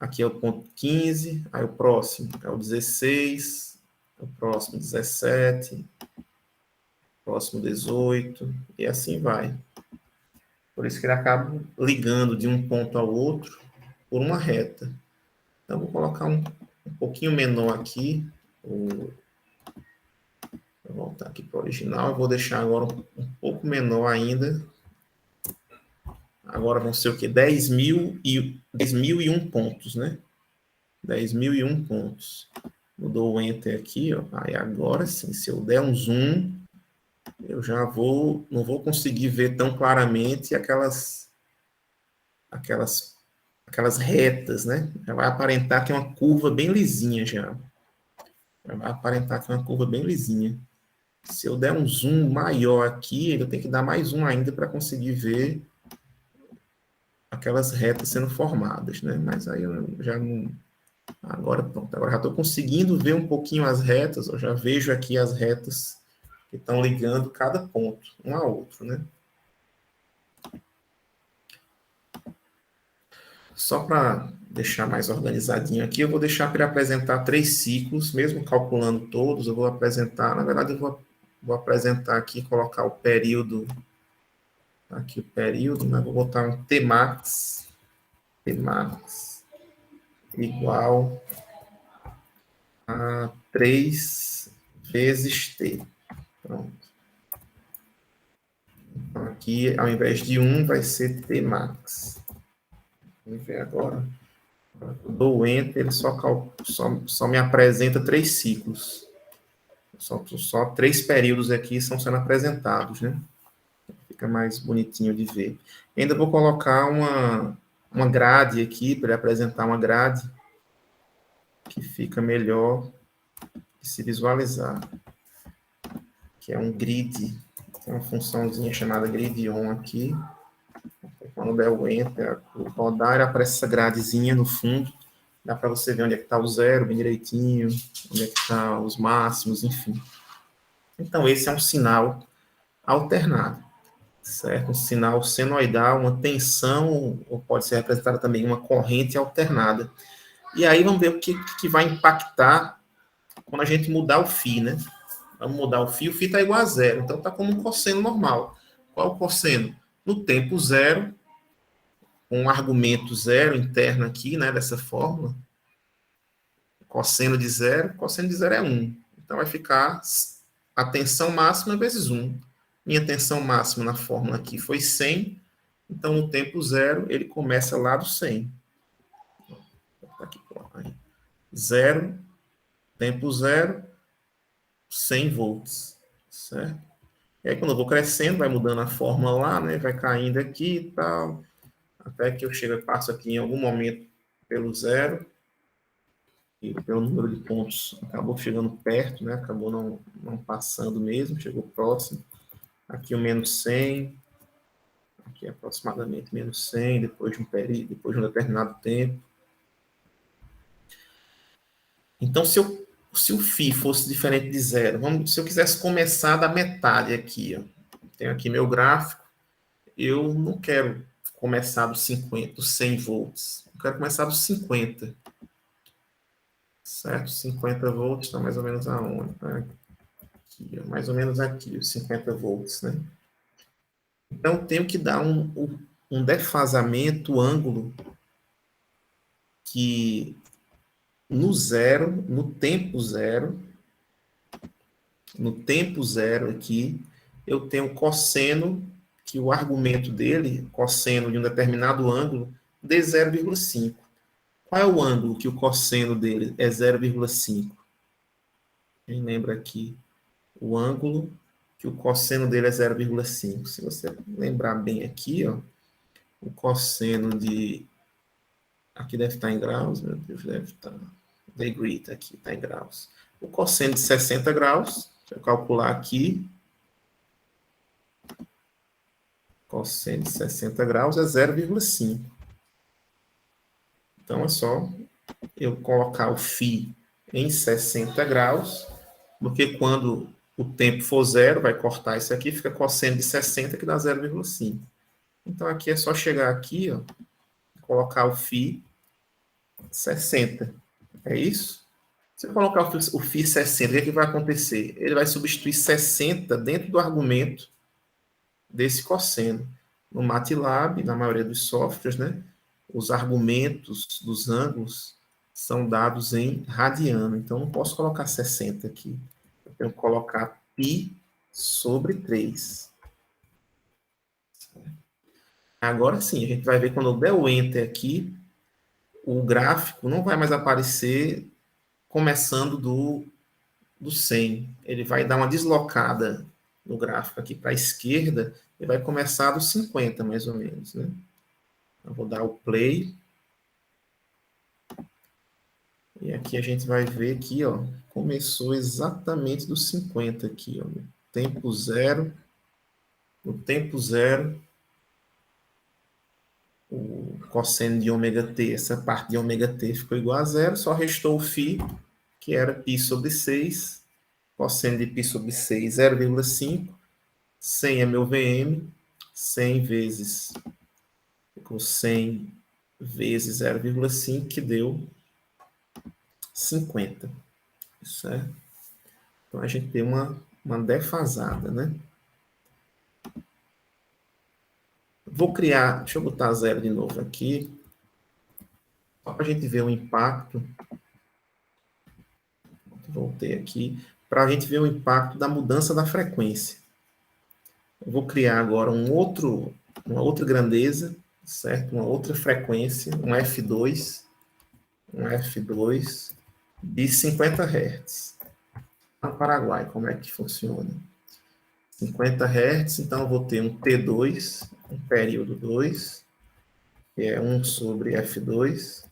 Aqui é o ponto 15, aí o próximo é o 16, o próximo 17, o próximo 18, e assim vai. Por isso que ele acaba ligando de um ponto ao outro por uma reta. Então, vou colocar um pouquinho menor aqui, vou voltar aqui para o original, vou deixar agora um pouco menor ainda. Agora vão ser o quê? 10.001 pontos, né? 10.001 pontos. Eu dou o Enter aqui, ó. Aí agora sim, se eu der um zoom, eu já não vou conseguir ver tão claramente aquelas retas, né? Já vai aparentar que é uma curva bem lisinha já. Já vai aparentar que é uma curva bem lisinha. Se eu der um zoom maior aqui, eu tenho que dar mais um ainda para conseguir ver aquelas retas sendo formadas, né? Mas aí eu já não... Agora pronto, agora já estou conseguindo ver um pouquinho as retas, eu já vejo aqui as retas que estão ligando cada ponto, um a outro, né? Só para deixar mais organizadinho aqui, eu vou deixar para ele apresentar 3 ciclos, mesmo calculando todos, eu vou apresentar, na verdade eu vou apresentar aqui, colocar o período, aqui o período, né? Vou botar um Tmax igual a 3 vezes T. Pronto. Então, aqui, ao invés de 1, vai ser Tmax. Vamos ver agora. Eu dou o Enter, ele só me apresenta 3 ciclos. Só 3 períodos aqui estão sendo apresentados, né? Fica mais bonitinho de ver. E ainda vou colocar uma grade aqui, para ele apresentar uma grade, que fica melhor de se visualizar, que é um grid. Tem uma funçãozinha chamada grid on aqui. Quando der o enter, o rodar, aparece essa gradezinha no fundo. Dá para você ver onde é que está o zero, bem direitinho, onde é que está os máximos, enfim. Então, esse é um sinal alternado, certo? Um sinal senoidal, uma tensão, ou pode ser representada também uma corrente alternada. E aí vamos ver o que vai impactar quando a gente mudar o φ, né? Vamos mudar o φ está igual a zero, então está como um cosseno normal. Qual o cosseno? No tempo zero, com um argumento zero interno aqui, né, dessa fórmula, cosseno de zero é 1. Então vai ficar a tensão máxima vezes 1. Minha tensão máxima na fórmula aqui foi 100, então no tempo zero ele começa lá do 100. Aqui, zero, tempo zero, 100 volts, certo? E aí quando eu vou crescendo, vai mudando a fórmula lá, né, vai caindo aqui e tal, até que eu chego e passo aqui em algum momento pelo zero, e pelo número de pontos acabou chegando perto, né? Acabou não passando mesmo, chegou próximo. Aqui o menos 100, aqui aproximadamente menos 100, depois de um período, depois de um determinado tempo. Então, se o φ fosse diferente de zero, se eu quisesse começar da metade aqui, ó, tenho aqui meu gráfico, eu não quero começar dos 50, dos 100 volts, eu quero começar dos 50. Certo? 50 volts está mais ou menos aonde? Tá aqui, mais ou menos aqui, os 50 volts, né? Então, tenho que dar um defasamento, ângulo, que no zero, no tempo zero aqui, eu tenho cosseno, que o argumento dele, cosseno de um determinado ângulo, de 0,5. Qual é o ângulo que o cosseno dele é 0,5? Quem lembra aqui? O ângulo que o cosseno dele é 0,5. Se você lembrar bem aqui, ó, o cosseno de... Aqui deve estar em graus, meu Deus, deve estar... Degree, tá aqui, está em graus. O cosseno de 60 graus, se eu calcular aqui, cosseno de 60 graus é 0,5. Então, é só eu colocar o φ em 60 graus, porque quando o tempo for zero, vai cortar isso aqui, fica cosseno de 60, que dá 0,5. Então, aqui é só chegar aqui, ó, colocar o φ 60. É isso? Se eu colocar o φ 60, o que vai acontecer? Ele vai substituir 60 dentro do argumento desse cosseno. No MATLAB, na maioria dos softwares, né, os argumentos dos ângulos são dados em radiano. Então, não posso colocar 60 aqui. Eu tenho que colocar π sobre 3. Agora sim, a gente vai ver quando eu der o Enter aqui, o gráfico não vai mais aparecer começando do 100. Ele vai dar uma deslocada no gráfico aqui para a esquerda e vai começar dos 50, mais ou menos, né? Eu vou dar o play. E aqui a gente vai ver que, ó, começou exatamente dos 50 aqui, ó, no tempo zero. No tempo zero, o cosseno de ômega t, essa parte de ômega t ficou igual a zero, só restou o φ, que era π sobre 6, cosseno de π sobre 6, 0,5, 100 é meu VM, 100 vezes, ficou 100 vezes 0,5, que deu 50, certo? Então, a gente tem uma defasada, né? Vou criar, deixa eu botar zero de novo aqui, só para a gente ver o impacto. Voltei aqui, para a gente ver o impacto da mudança da frequência. Eu vou criar agora uma outra grandeza, certo? Uma outra frequência, um F2 de 50 Hz. No Paraguai, como é que funciona? 50 Hz, então eu vou ter um T2, um período 2, que é 1 sobre F2.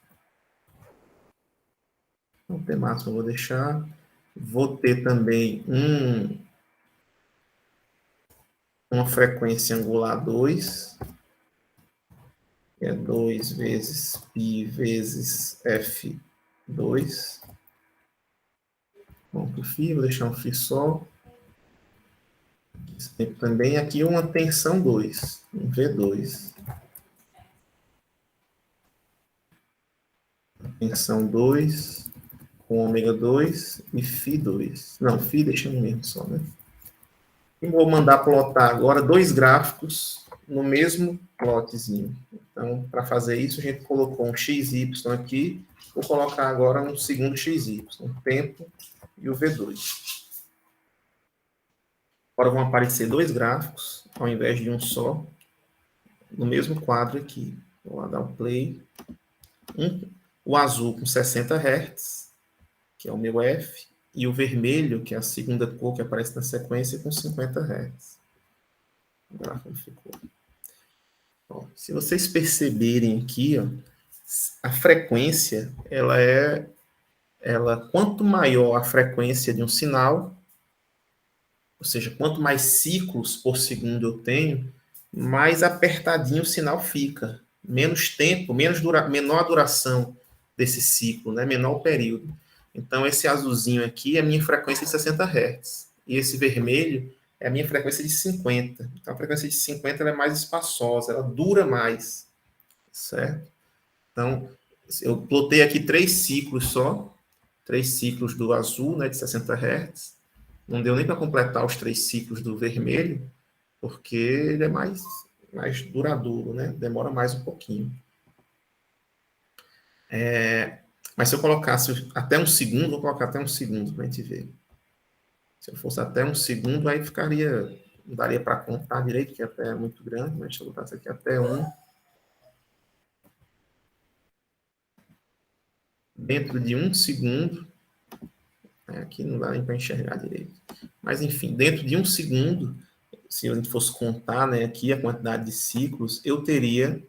O T máximo eu vou deixar. Vou ter também uma frequência angular 2, que é 2 vezes π vezes F2. Vamos para o φ, vou deixar um φ só. Tem também aqui uma tensão 2, um V2. Tensão 2 com ômega 2 e φ2. Não, φ deixa no mesmo só, né? E vou mandar plotar agora dois gráficos no mesmo plotzinho. Então, para fazer isso, a gente colocou um XY aqui. Vou colocar agora um segundo XY, o tempo e o V2. Agora vão aparecer dois gráficos, ao invés de um só, no mesmo quadro aqui. Vou lá dar o play. O azul com 60 Hz, que é o meu F, e o vermelho, que é a segunda cor que aparece na sequência, com 50 Hz. Vamos lá como ficou. Ó, se vocês perceberem aqui, ó, a frequência, quanto maior a frequência de um sinal, ou seja, quanto mais ciclos por segundo eu tenho, mais apertadinho o sinal fica. Menos tempo, menor a duração desse ciclo, né? Menor o período. Então, esse azulzinho aqui é a minha frequência de 60 Hz. E esse vermelho é a minha frequência de 50. Então, a frequência de 50 ela é mais espaçosa, ela dura mais. Certo? Então, eu plotei aqui 3 ciclos só. 3 ciclos do azul, né, de 60 Hz. Não deu nem para completar os 3 ciclos do vermelho, porque ele é mais duradouro, né? Demora mais um pouquinho. Mas se eu colocasse até um segundo, vou colocar até um segundo para a gente ver. Se eu fosse até um segundo, aí ficaria, não daria para contar direito, que até é muito grande, mas deixa eu botar isso aqui até um. Dentro de um segundo, aqui não dá nem para enxergar direito. Mas, enfim, dentro de um segundo, se a gente fosse contar, né, aqui a quantidade de ciclos, eu teria,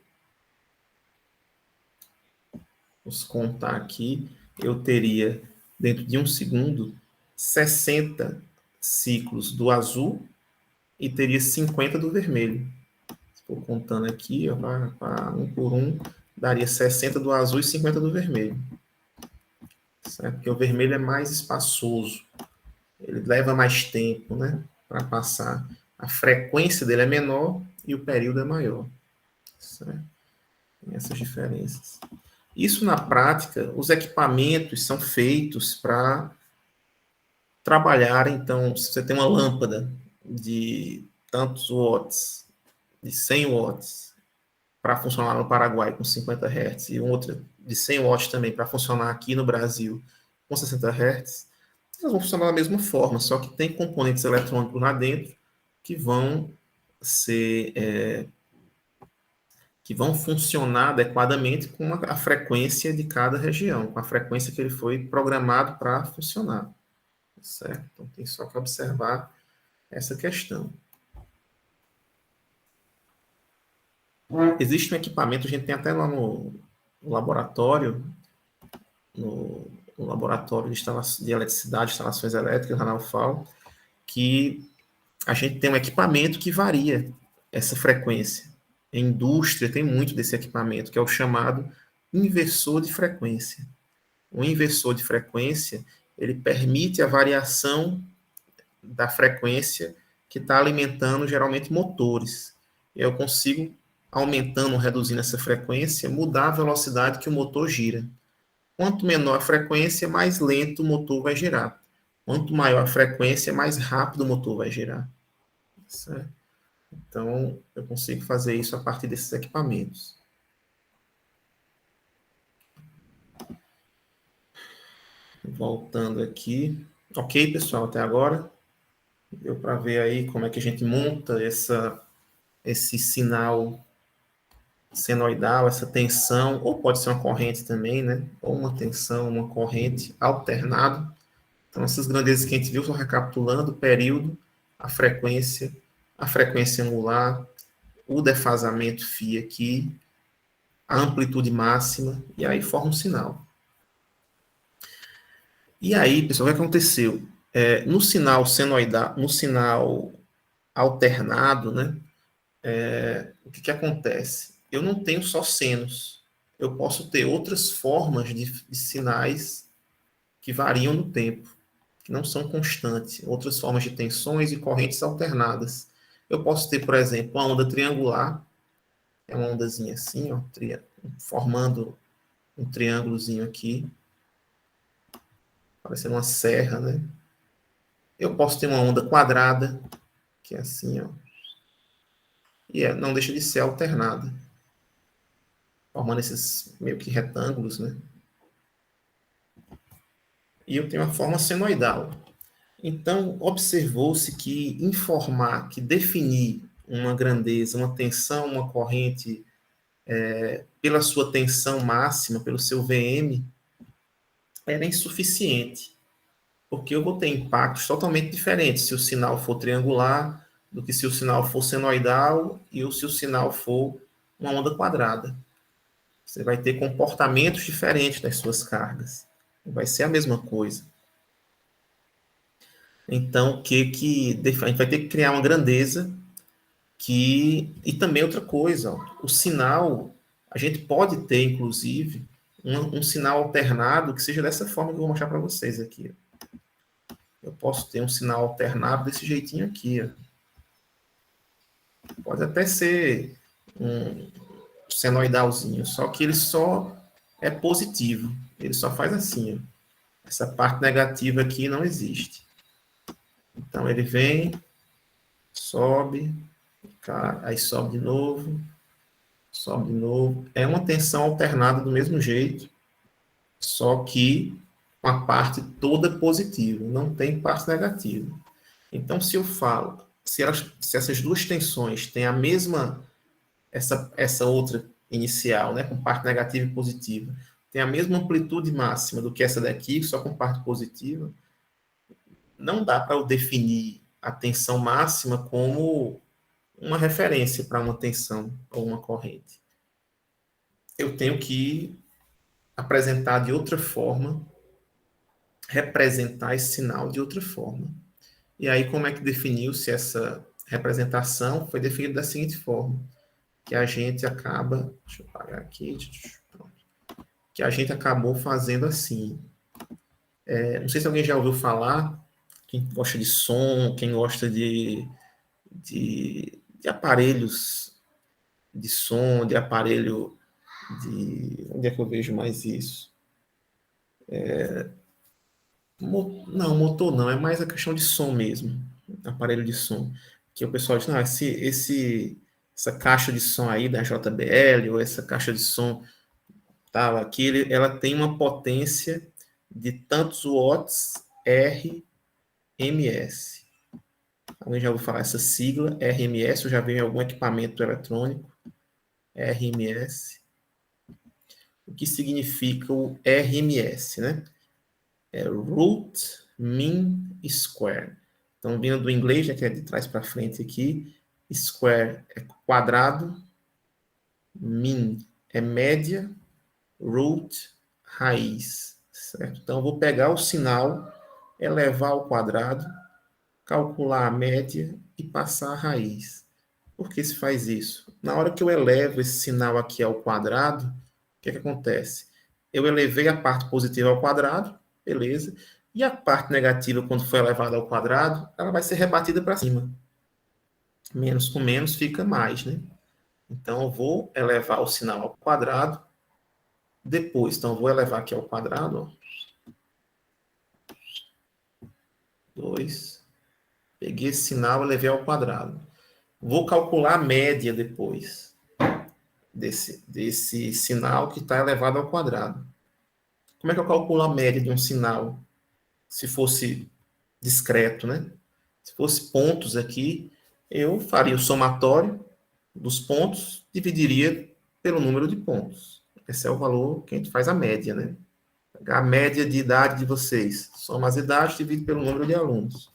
vamos contar aqui, eu teria, dentro de um segundo, 60 ciclos do azul e teria 50 do vermelho. Se for contando aqui, ó, um por um, daria 60 do azul e 50 do vermelho. Certo? Porque o vermelho é mais espaçoso. Ele leva mais tempo, né, para passar. A frequência dele é menor e o período é maior. Certo? Tem essas diferenças. Isso na prática, os equipamentos são feitos para trabalhar. Então, se você tem uma lâmpada de tantos watts, de 100 watts, para funcionar no Paraguai com 50 Hz, e outra de 100 watts também para funcionar aqui no Brasil com 60 Hz, elas vão funcionar da mesma forma, só que tem componentes eletrônicos lá dentro que vão ser que vão funcionar adequadamente com a frequência de cada região, com a frequência que ele foi programado para funcionar. Certo? Então tem só que observar essa questão. Existe um equipamento, a gente tem até lá no laboratório, no laboratório de eletricidade, instalações elétricas, lá na UFAL, que a gente tem um equipamento que varia essa frequência. A indústria tem muito desse equipamento, que é o chamado inversor de frequência. O inversor de frequência, ele permite a variação da frequência que está alimentando geralmente motores. Eu consigo, aumentando ou reduzindo essa frequência, mudar a velocidade que o motor gira. Quanto menor a frequência, mais lento o motor vai girar. Quanto maior a frequência, mais rápido o motor vai girar. Certo? Então, eu consigo fazer isso a partir desses equipamentos. Voltando aqui. Ok, pessoal, até agora? Deu para ver aí como é que a gente monta esse sinal senoidal, essa tensão, ou pode ser uma corrente também, né? Ou uma tensão, uma corrente alternado. Então, essas grandezas que a gente viu, só recapitulando, o período, a frequência angular, o defasamento φ aqui, a amplitude máxima, e aí forma um sinal. E aí, pessoal, o que aconteceu? No sinal senoidal, no sinal alternado, né? O que acontece? Eu não tenho só senos. Eu posso ter outras formas de sinais que variam no tempo, que não são constantes. Outras formas de tensões e correntes alternadas. Eu posso ter, por exemplo, uma onda triangular, é uma ondazinha assim, ó, formando um triângulozinho aqui, parecendo uma serra, né? Eu posso ter uma onda quadrada, que é assim, ó, e não deixa de ser alternada, formando esses meio que retângulos, né? E eu tenho a forma senoidal. Então, observou-se que informar, que definir uma grandeza, uma tensão, uma corrente, pela sua tensão máxima, pelo seu VM, era insuficiente, porque eu vou ter impactos totalmente diferentes se o sinal for triangular do que se o sinal for senoidal e se o sinal for uma onda quadrada. Você vai ter comportamentos diferentes das suas cargas. Não vai ser a mesma coisa. Então, a gente vai ter que criar uma grandeza e também outra coisa, ó, o sinal, a gente pode ter, inclusive, um sinal alternado que seja dessa forma que eu vou mostrar para vocês aqui. Eu posso ter um sinal alternado desse jeitinho aqui. Ó. Pode até ser um senoidalzinho, só que ele só é positivo. Ele só faz assim. Ó. Essa parte negativa aqui não existe. Então ele vem, sobe, aí sobe de novo, sobe de novo. É uma tensão alternada do mesmo jeito, só que com a parte toda positiva, não tem parte negativa. Então, se eu falo, se essas duas tensões têm a mesma, essa outra inicial, né, com parte negativa e positiva, tem a mesma amplitude máxima do que essa daqui, só com parte positiva, não dá para eu definir a tensão máxima como uma referência para uma tensão ou uma corrente. Eu tenho que apresentar de outra forma, representar esse sinal de outra forma. E aí, como é que definiu-se essa representação? Foi definido da seguinte forma, que a gente acaba, deixa eu apagar aqui, pronto, que a gente acabou fazendo assim. Não sei se alguém já ouviu falar, quem gosta de som, quem gosta de aparelhos de som, de aparelho de... Onde é que eu vejo mais isso? Não, motor não, é mais a questão de som mesmo, aparelho de som. Que o pessoal diz, não, essa caixa de som aí da JBL, ou essa caixa de som tal, aqui, ela tem uma potência de tantos watts RMS. Alguém já ouviu falar essa sigla, RMS, eu já vi em algum equipamento eletrônico, RMS. O que significa o RMS, né? É root mean square. Então, vindo do inglês, já que é de trás para frente aqui, square é quadrado, mean é média, root, raiz, certo? Então, eu vou pegar o sinal, elevar ao quadrado, calcular a média e passar a raiz. Por que se faz isso? Na hora que eu elevo esse sinal aqui ao quadrado, o que acontece? Eu elevei a parte positiva ao quadrado, beleza, e a parte negativa, quando for elevada ao quadrado, ela vai ser rebatida para cima. Menos com menos fica mais, né? Então, eu vou elevar o sinal ao quadrado, depois, então, eu vou elevar aqui ao quadrado, ó, 2, peguei esse sinal e elevei ao quadrado. Vou calcular a média depois desse sinal que está elevado ao quadrado. Como é que eu calculo a média de um sinal? Se fosse discreto, né? Se fosse pontos aqui, eu faria o somatório dos pontos, dividiria pelo número de pontos. Esse é o valor que a gente faz a média, né? A média de idade de vocês. Soma as idades, divide pelo número de alunos.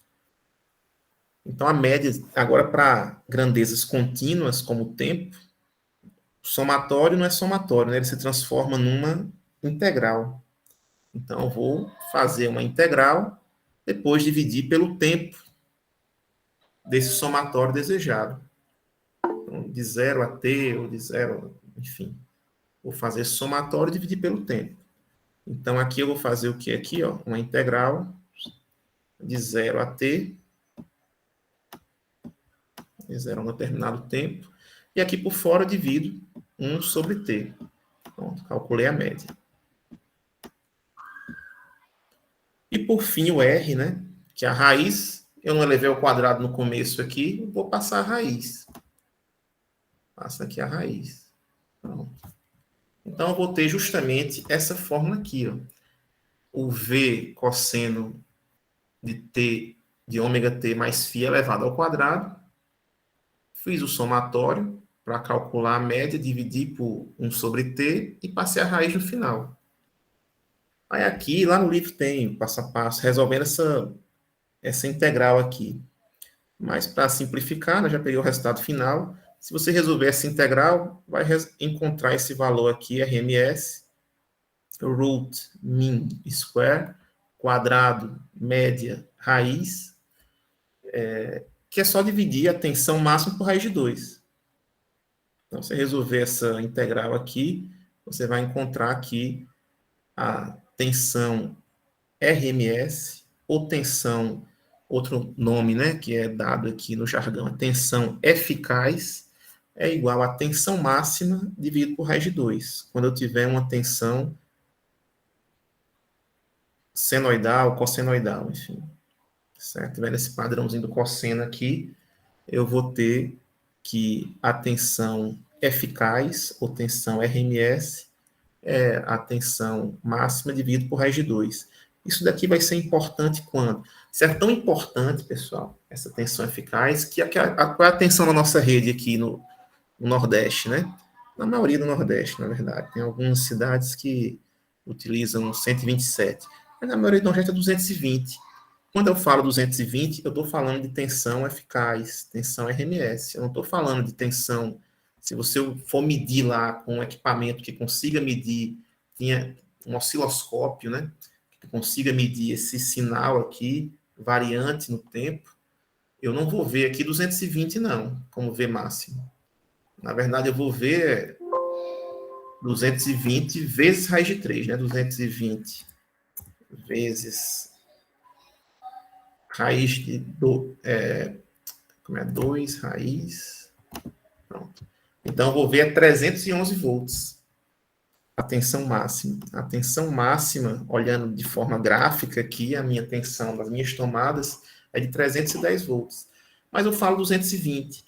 Então, a média, agora para grandezas contínuas, como o tempo, somatório não é somatório, né? Ele se transforma numa integral. Então, eu vou fazer uma integral, depois dividir pelo tempo desse somatório desejado. Então, de 0 a t, ou de 0, enfim. Vou fazer somatório e dividir pelo tempo. Então, aqui eu vou fazer o que aqui? Ó, uma integral de 0 a t, de 0 a um determinado tempo. E aqui por fora eu divido 1 sobre t. Pronto, calculei a média. E por fim o r, né? Que é a raiz. Eu não elevei ao quadrado no começo aqui, vou passar a raiz. Passa aqui a raiz. Pronto. Então, eu vou ter justamente essa fórmula aqui, ó. O v cosseno de t, de ômega t mais φ elevado ao quadrado. Fiz o somatório para calcular a média, dividi por 1 sobre t e passei a raiz no final. Aí aqui, lá no livro tem passo a passo, resolvendo essa integral aqui. Mas para simplificar, né, já peguei o resultado final. Se você resolver essa integral, vai encontrar esse valor aqui, RMS, root mean square, quadrado, média, raiz, que é só dividir a tensão máxima por raiz de 2. Então, se você resolver essa integral aqui, você vai encontrar aqui a tensão RMS, ou tensão, outro nome, né, que é dado aqui no jargão, a tensão eficaz, é igual a tensão máxima dividido por raiz de 2, quando eu tiver uma tensão senoidal, cossenoidal, enfim. Certo? Vendo esse padrãozinho do cosseno aqui, eu vou ter que a tensão eficaz, ou tensão RMS, é a tensão máxima dividido por raiz de 2. Isso daqui vai ser importante quando? Isso é tão importante, pessoal, essa tensão eficaz, que qual é a tensão na nossa rede aqui no Nordeste, né? Na maioria do Nordeste, na verdade. Tem algumas cidades que utilizam 127, mas na maioria do Nordeste é 220. Quando eu falo 220, eu estou falando de tensão eficaz, tensão RMS. Eu não estou falando de tensão. Se você for medir lá com um equipamento que consiga medir, tinha um osciloscópio, né? Que consiga medir esse sinal aqui, variante no tempo, eu não vou ver aqui 220, não, como V máximo. Na verdade, eu vou ver 220 vezes raiz de 3, né? 220 vezes raiz de 2 raiz. Pronto. Então, eu vou ver 311 volts. A tensão máxima. A tensão máxima, olhando de forma gráfica aqui, a minha tensão das minhas tomadas é de 310 volts. Mas eu falo 220,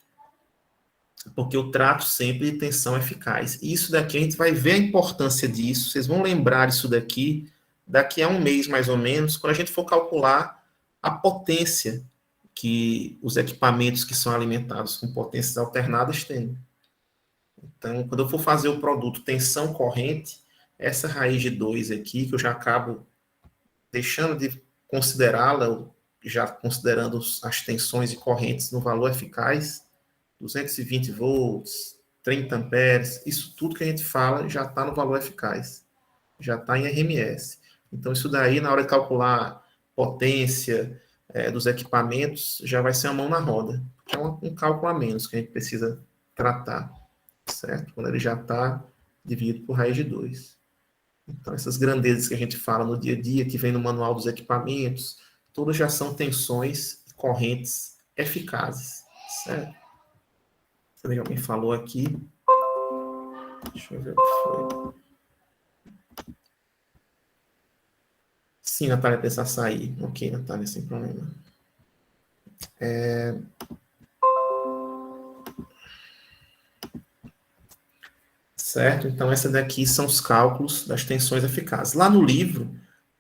porque eu trato sempre de tensão eficaz. E isso daqui, a gente vai ver a importância disso. Vocês vão lembrar isso daqui a um mês, mais ou menos, quando a gente for calcular a potência que os equipamentos que são alimentados com potências alternadas têm. Então, quando eu for fazer o produto tensão corrente, essa raiz de 2 aqui, que eu já acabo deixando de considerá-la, já considerando as tensões e correntes no valor eficaz, 220 volts, 30 amperes, isso tudo que a gente fala já está no valor eficaz, já está em RMS. Então, isso daí, na hora de calcular potência dos equipamentos, já vai ser a mão na roda. É um cálculo a menos que a gente precisa tratar, certo? Quando ele já está dividido por raiz de 2. Então, essas grandezas que a gente fala no dia a dia, que vem no manual dos equipamentos, todas já são tensões e correntes eficazes, certo? Alguém falou aqui. Deixa eu ver o que foi. Sim, Natália, precisa sair. Ok, Natália, sem problema. Certo? Então, essa daqui são os cálculos das tensões eficazes. Lá no livro,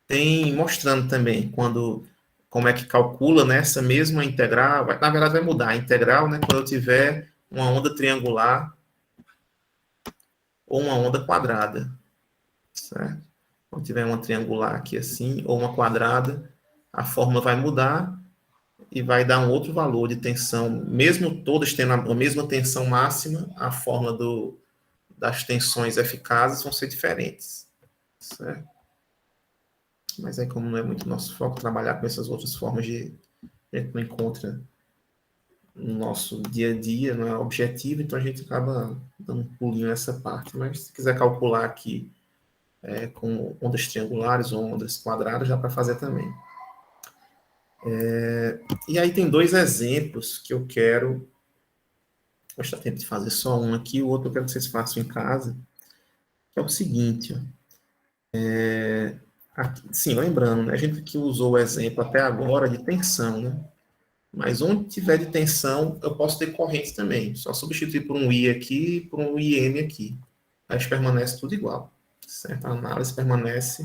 tem mostrando também como é que calcula, né, essa mesma integral. Na verdade, vai mudar a integral, né, quando eu tiver uma onda triangular ou uma onda quadrada. Certo? Quando tiver uma triangular aqui assim, ou uma quadrada, a fórmula vai mudar e vai dar um outro valor de tensão, mesmo todas tendo a mesma tensão máxima, a fórmula das tensões eficazes vão ser diferentes. Certo? mas aí como não é muito nosso foco trabalhar com essas outras formas a gente não encontra no nosso dia a dia, não é objetivo, então a gente acaba dando um pulinho nessa parte. Mas se quiser calcular aqui com ondas triangulares ou ondas quadradas, dá para fazer também. E aí tem dois exemplos que eu quero. Vou estar tempo de fazer só um aqui, o outro eu quero que vocês façam em casa, que é o seguinte, ó. Aqui, sim, lembrando, né, a gente aqui usou o exemplo até agora de tensão, né? Mas onde tiver de tensão, eu posso ter corrente também. Só substituir por um I aqui e por um IM aqui. Aí permanece tudo igual. Certo? A análise permanece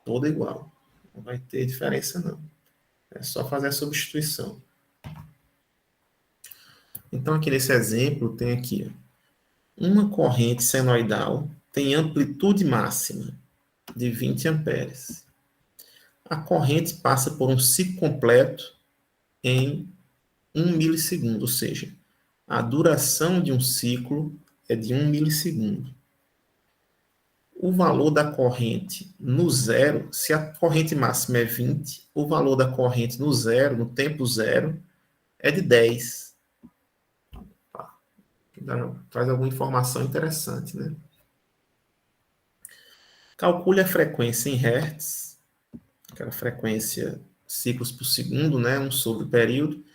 toda igual. Não vai ter diferença, não. É só fazer a substituição. Então, aqui nesse exemplo, tem aqui uma corrente senoidal tem amplitude máxima de 20 amperes. A corrente passa por um ciclo completo em 1 milissegundo, ou seja, a duração de um ciclo é de 1 milissegundo. O valor da corrente no zero, se a corrente máxima é 20, o valor da corrente no zero, no tempo zero, é de 10. Traz alguma informação interessante, né? Calcule a frequência em Hertz, aquela frequência ciclos por segundo, né? 1 sobre o período,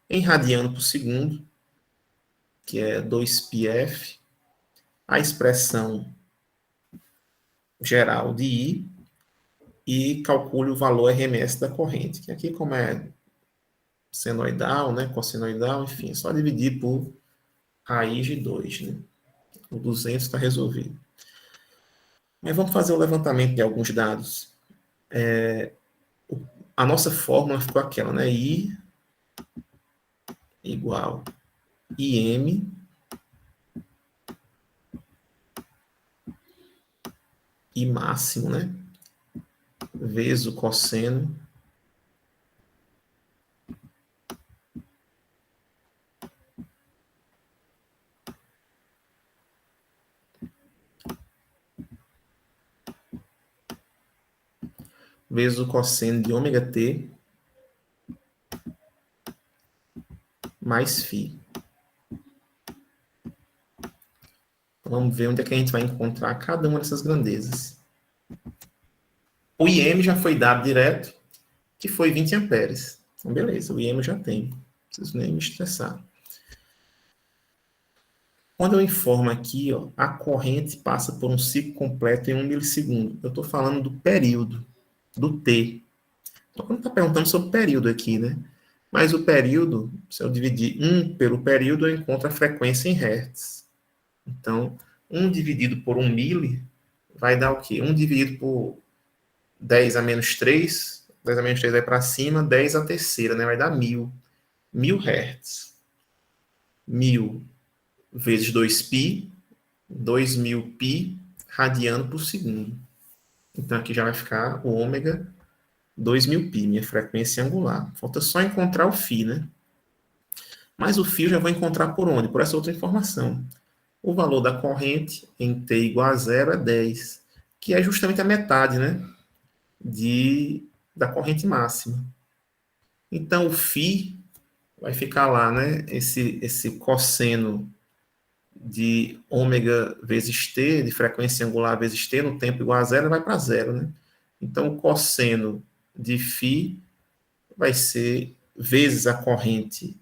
em radiano por segundo, que é 2πf, a expressão geral de I, e calcule o valor RMS da corrente, que aqui como é senoidal, né, cossenoidal, enfim, é só dividir por raiz de 2, né? O 200 está resolvido. Mas vamos fazer o levantamento de alguns dados. A nossa fórmula ficou aquela, né? I igual IM I máximo, né? Vezes o cosseno vezes o cosseno de ômega t mais φ. Vamos ver onde é que a gente vai encontrar cada uma dessas grandezas. O IM já foi dado direto, que foi 20 amperes. Então, beleza, o IM eu já tenho. Não preciso nem me estressar. Quando eu informo aqui, ó, a corrente passa por um ciclo completo em 1 milissegundo. Eu estou falando do período, do T. Então, não está perguntando sobre o período aqui, né? Mas o período, se eu dividir 1 pelo período, eu encontro a frequência em Hertz. Então, 1 dividido por 1 mili vai dar o quê? 1 dividido por 10 a menos 3, 10 a menos 3 vai para cima, 10 a terceira, né? Vai dar 1000. 1000 Hertz. 1000 vezes 2π, 2000 π radiano por segundo. Então, aqui já vai ficar o ômega 2000 π, minha frequência angular. Falta só encontrar o φ, né? Mas o φ eu já vou encontrar por onde? Por essa outra informação. O valor da corrente em t igual a zero é 10, que é justamente a metade, né? Da corrente máxima. Então, o φ vai ficar lá, né? Esse cosseno de ômega vezes t, de frequência angular vezes t, no tempo igual a zero, vai para zero, né? Então, o cosseno de φ vai ser vezes a corrente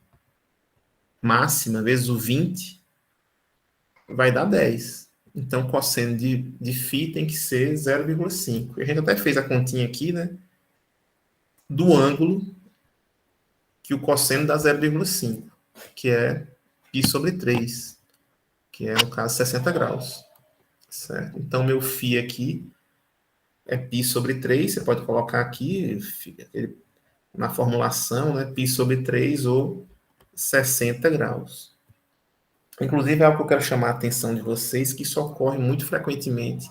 máxima, vezes o 20, vai dar 10. Então, o cosseno de φ tem que ser 0,5. A gente até fez a continha aqui, né? Do ângulo que o cosseno dá 0,5, que é π sobre 3, que é, no caso, 60 graus. Certo? Então, meu φ aqui é π sobre 3, você pode colocar aqui na formulação, né, π sobre 3 ou 60 graus. Inclusive, é algo que eu quero chamar a atenção de vocês, que isso ocorre muito frequentemente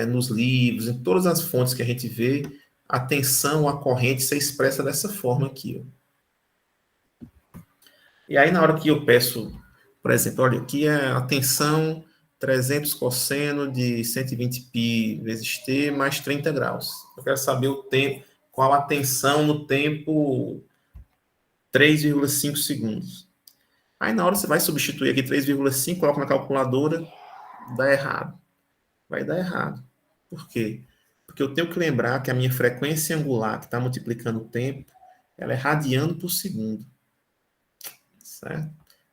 nos livros, em todas as fontes que a gente vê, a tensão, a corrente ser expressa dessa forma aqui. Ó. E aí, na hora que eu peço, por exemplo, olha, aqui é a tensão 300 cosseno de 120π vezes t mais 30 graus. Eu quero saber o tempo, qual a tensão no tempo 3,5 segundos. Aí na hora você vai substituir aqui 3,5, coloca na calculadora, dá errado. Vai dar errado. Por quê? Porque eu tenho que lembrar que a minha frequência angular, que está multiplicando o tempo, ela é radiano por segundo. Certo?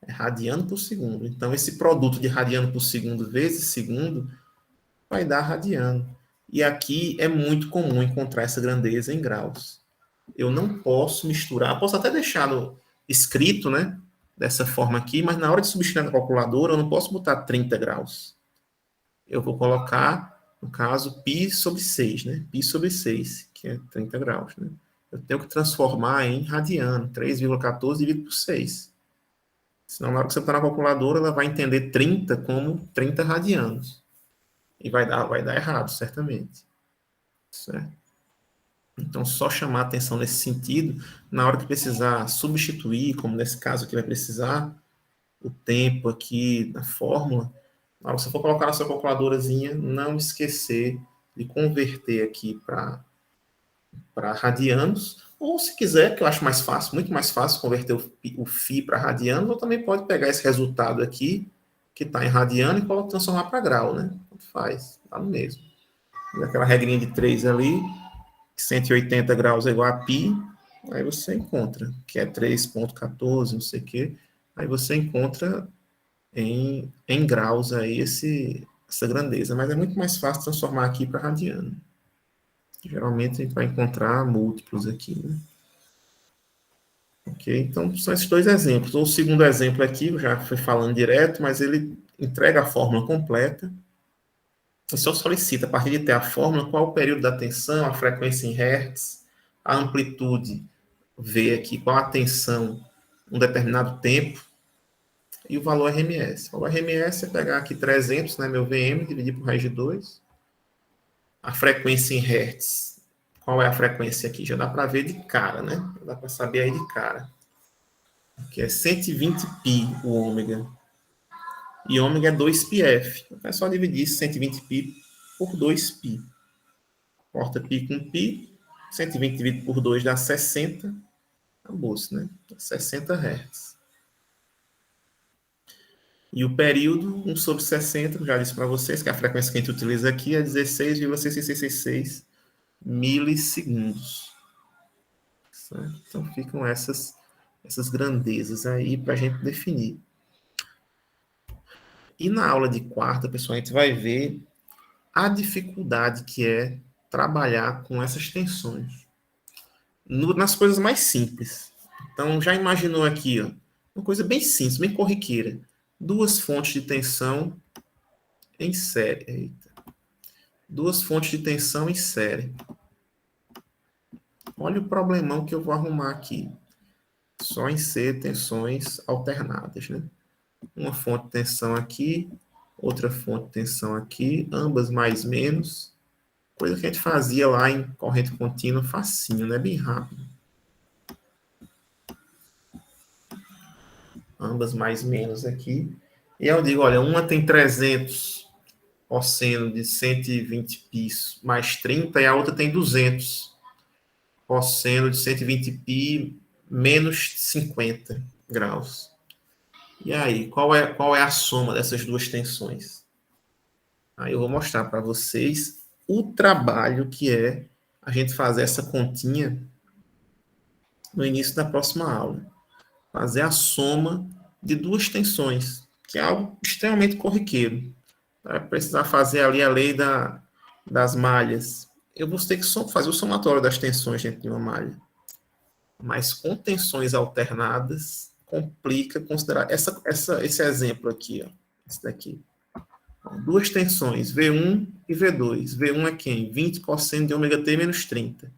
É radiano por segundo. Então, esse produto de radiano por segundo vezes segundo vai dar radiano. E aqui é muito comum encontrar essa grandeza em graus. Eu não posso misturar, posso até deixar escrito, né? Dessa forma aqui, mas na hora de substituir na calculadora, eu não posso botar 30 graus. Eu vou colocar, no caso, π sobre 6, né? Π sobre 6, que é 30 graus, né? Eu tenho que transformar em radiano, 3,14 dividido por 6. Senão, na hora que você botar na calculadora, ela vai entender 30 como 30 radianos. E vai dar errado, certamente. Certo? Então, só chamar atenção nesse sentido, na hora que precisar substituir, como nesse caso aqui vai precisar, o tempo aqui na fórmula, na hora que você for colocar na sua calculadorazinha, não esquecer de converter aqui para radianos, ou se quiser, que eu acho mais fácil, muito mais fácil converter o φ para radianos, ou também pode pegar esse resultado aqui, que está em radiano, e transformar para grau, né? Tanto faz, tá no mesmo. Aquela regrinha de 3 ali, 180 graus é igual a π, aí você encontra, que é 3,14, não sei o quê, aí você encontra em graus aí essa grandeza, mas é muito mais fácil transformar aqui para radiano. Geralmente a gente vai encontrar múltiplos aqui, né? Ok? Então, são esses dois exemplos. O segundo exemplo aqui, eu já fui falando direto, mas ele entrega a fórmula completa e só solicita, a partir de ter a fórmula, qual o período da tensão, a frequência em hertz, a amplitude V aqui, qual a tensão um determinado tempo e o valor RMS. O RMS é pegar aqui 300, né, meu VM, dividir por raiz de 2. A frequência em hertz. Qual é a frequência aqui? Já dá para ver de cara, né? Já dá para saber aí de cara. Que é 120π o ômega. E ômega é 2πf. Então é só dividir 120π por 2π. Corta π com π. 120 dividido por 2 dá 60. Acabou-se, né? 60 Hz. E o período, 1 sobre 60, já disse para vocês que a frequência que a gente utiliza aqui é 16,6666 milissegundos. Certo? Então ficam essas grandezas aí para a gente definir. E na aula de quarta, pessoal, a gente vai ver a dificuldade que é trabalhar com essas tensões. Nas coisas mais simples. Então, já imaginou aqui, ó, uma coisa bem simples, bem corriqueira. Duas fontes de tensão em série. Eita. Duas fontes de tensão em série. Olha o problemão que eu vou arrumar aqui. Só em ser tensões alternadas, né? Uma fonte de tensão aqui, outra fonte de tensão aqui, ambas mais menos. Coisa que a gente fazia lá em corrente contínua facinho, né? Bem rápido. Ambas mais menos aqui. E eu digo, olha, uma tem 300 cosseno de 120π mais 30 e a outra tem 200 cosseno de 120π menos 50 graus. E aí, qual é a soma dessas duas tensões? Aí eu vou mostrar para vocês o trabalho que é a gente fazer essa continha no início da próxima aula. Fazer a soma de duas tensões, que é algo extremamente corriqueiro. Vai precisar fazer ali a lei das malhas. Eu vou ter que fazer o somatório das tensões dentro de uma malha. Mas com tensões alternadas, complica considerar esse exemplo aqui, ó, esse daqui. Duas tensões, V1 e V2. V1 é quem? 20 cosseno de ômega t menos 30.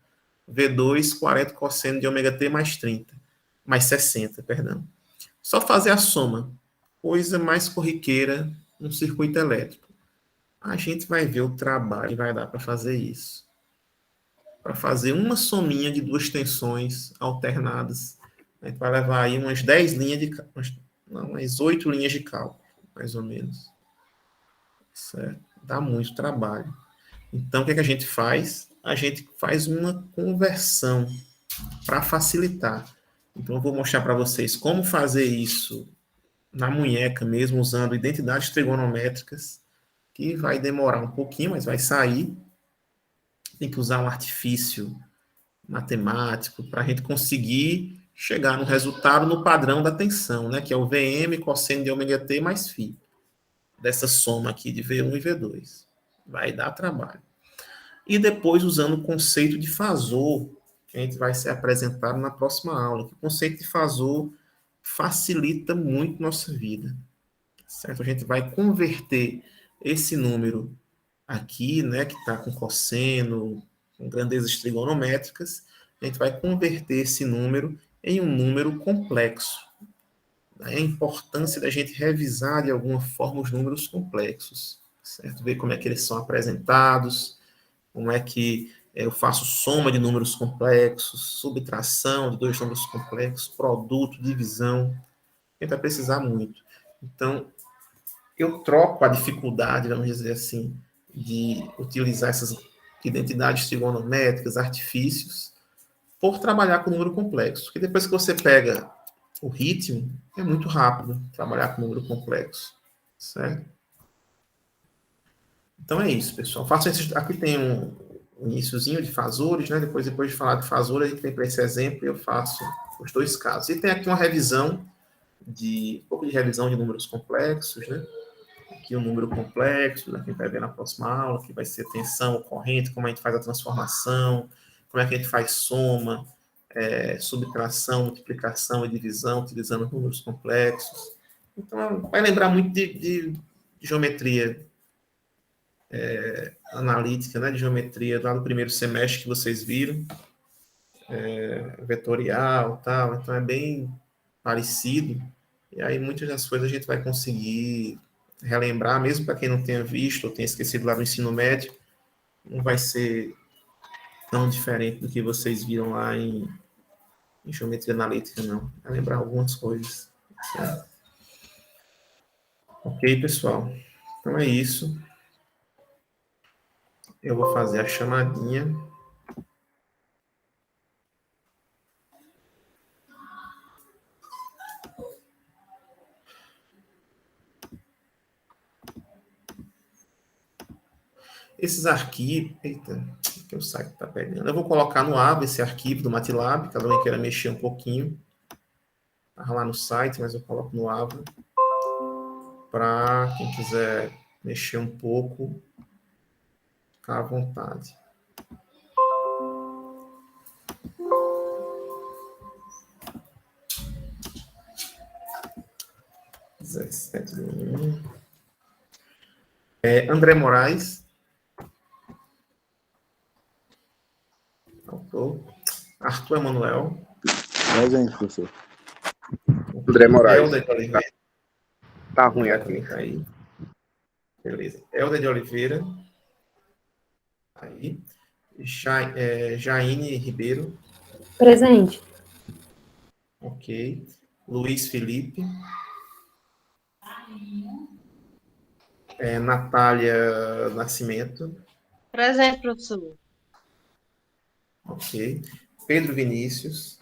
V2, 40 cosseno de ômega t mais 30. Mais 60, perdão. Só fazer a soma. Coisa mais corriqueira no circuito elétrico. A gente vai ver o trabalho que vai dar para fazer isso. Para fazer uma sominha de duas tensões alternadas. A gente vai levar aí umas 10 linhas de... umas 8 linhas de cálculo, mais ou menos. certo? Dá muito trabalho. Então, o que é que a gente faz? A gente faz uma conversão para facilitar. Então, eu vou mostrar para vocês como fazer isso na munheca mesmo, usando identidades trigonométricas, que vai demorar um pouquinho, mas vai sair. Tem que usar um artifício matemático para a gente conseguir chegar no resultado no padrão da tensão, né? Que é o VM cosseno de ômega t mais φ, dessa soma aqui de V1 e V2. Vai dar trabalho. E depois usando o conceito de fasor, que a gente vai ser apresentado na próxima aula. Que o conceito de fasor facilita muito nossa vida, certo? A gente vai converter esse número aqui, né, que está com cosseno, com grandezas trigonométricas, a gente vai converter esse número em um número complexo. Daí a importância da gente revisar de alguma forma os números complexos, certo? Ver como é que eles são apresentados, como é que eu faço soma de números complexos, subtração de dois números complexos, produto, divisão. A gente vai precisar muito. Então, eu troco a dificuldade, vamos dizer assim, de utilizar essas identidades trigonométricas, artifícios, por trabalhar com número complexo. Porque depois que você pega o ritmo, é muito rápido trabalhar com número complexo, certo? Então é isso, pessoal. Faço esse, aqui tem um iniciozinho de fasores, né? Depois de falar de fasor, a gente vem para esse exemplo e eu faço os dois casos. E tem aqui uma revisão um pouco de revisão de números complexos, né? Aqui um número complexo, né, que a gente vai ver na próxima aula, que vai ser tensão, corrente, como a gente faz a transformação, como é que a gente faz soma, subtração, multiplicação e divisão, utilizando números complexos. Então, vai lembrar muito de geometria analítica, né, de geometria lá no primeiro semestre que vocês viram, vetorial, tal. Então, é bem parecido. E aí, muitas das coisas a gente vai conseguir relembrar, mesmo para quem não tenha visto ou tenha esquecido lá no ensino médio, não vai ser tão diferente do que vocês viram lá em geometria analítica, não. Vai lembrar algumas coisas. Certo? Ok, pessoal? Então é isso. Eu vou fazer a chamadinha. Esses arquivos. Eita, que o site está pegando. Eu vou colocar no aba esse arquivo do MATLAB, caso alguém queira mexer um pouquinho. Está lá no site, mas eu coloco no aba. Para quem quiser mexer um pouco, ficar à vontade. André Moraes. Autor. Arthur Emanuel. Presente, professor. André Moraes. Helder de Oliveira. Tá ruim André aqui. também tá aí. Beleza. Helder de Oliveira. Aí. Jaine Ribeiro. Presente. Ok. Luiz Felipe. Natália Nascimento. Presente, professor. Ok. Pedro Vinícius.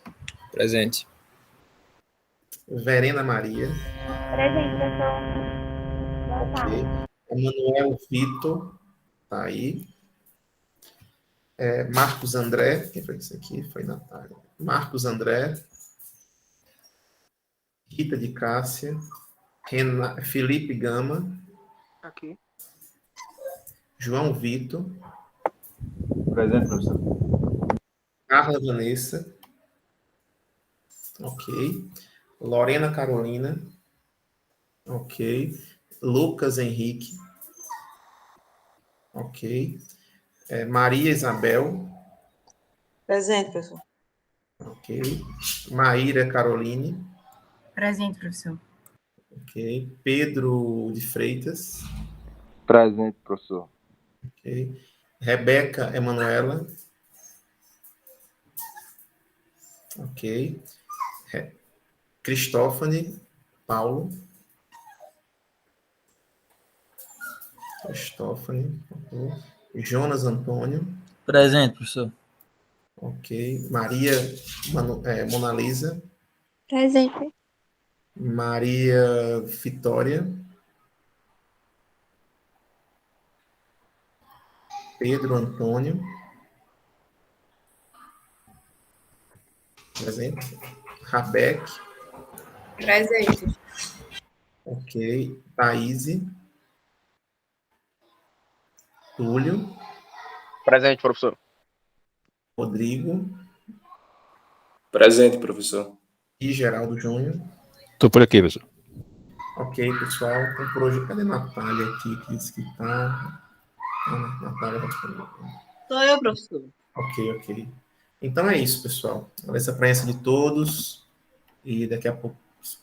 Presente. Verena Maria. Presente, professor. Boa tarde. Ok. Emanuel Vitor. Tá aí. Marcos André. Quem foi isso aqui? Foi Natália. Marcos André. Rita de Cássia. Felipe Gama. Aqui. João Vitor. Presente, professor. Carla Vanessa. Ok. Lorena Carolina. Ok. Lucas Henrique. Ok. Maria Isabel. Presente, professor. Ok. Maíra Caroline. Presente, professor. Ok. Pedro de Freitas. Presente, professor. Ok. Rebeca Emanuela. Ok. Cristófane Paulo. Cristófani. Jonas Antônio. Presente, professor. Ok. Maria Mona Lisa. Presente. Maria Vitória. Pedro Antônio. Presente. Rabeck. Presente. Ok. Thaís. Túlio. Presente, professor. Rodrigo. Presente, professor. E Geraldo Júnior. Estou por aqui, professor. Ok, pessoal. Então, por hoje, cadê Natália aqui? Que disse que tá. Natália respondeu. Sou eu, professor. Ok. Então é isso, pessoal. Agradeço a presença de todos. E daqui a pouco,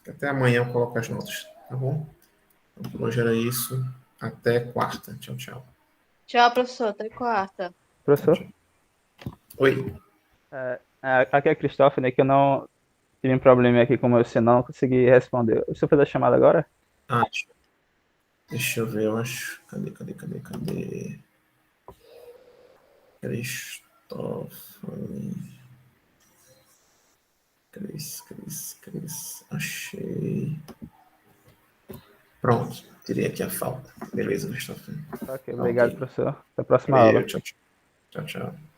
até amanhã, eu coloco as notas. Tá bom? Então, por hoje era isso. Até quarta. Tchau, tchau. Tchau, professor. Até quarta. Professor, Oi. aqui é Cristófano, né, que eu não tive um problema aqui com o meu sinal, não consegui responder. O senhor fez a chamada agora? Ah, deixa eu ver, eu acho. Cadê? Cristófano. Cris. Achei. Pronto. Tirei aqui a falta. Beleza, Cristófano. Ok, obrigado, Ok. professor. Até a próxima Valeu, aula. tchau.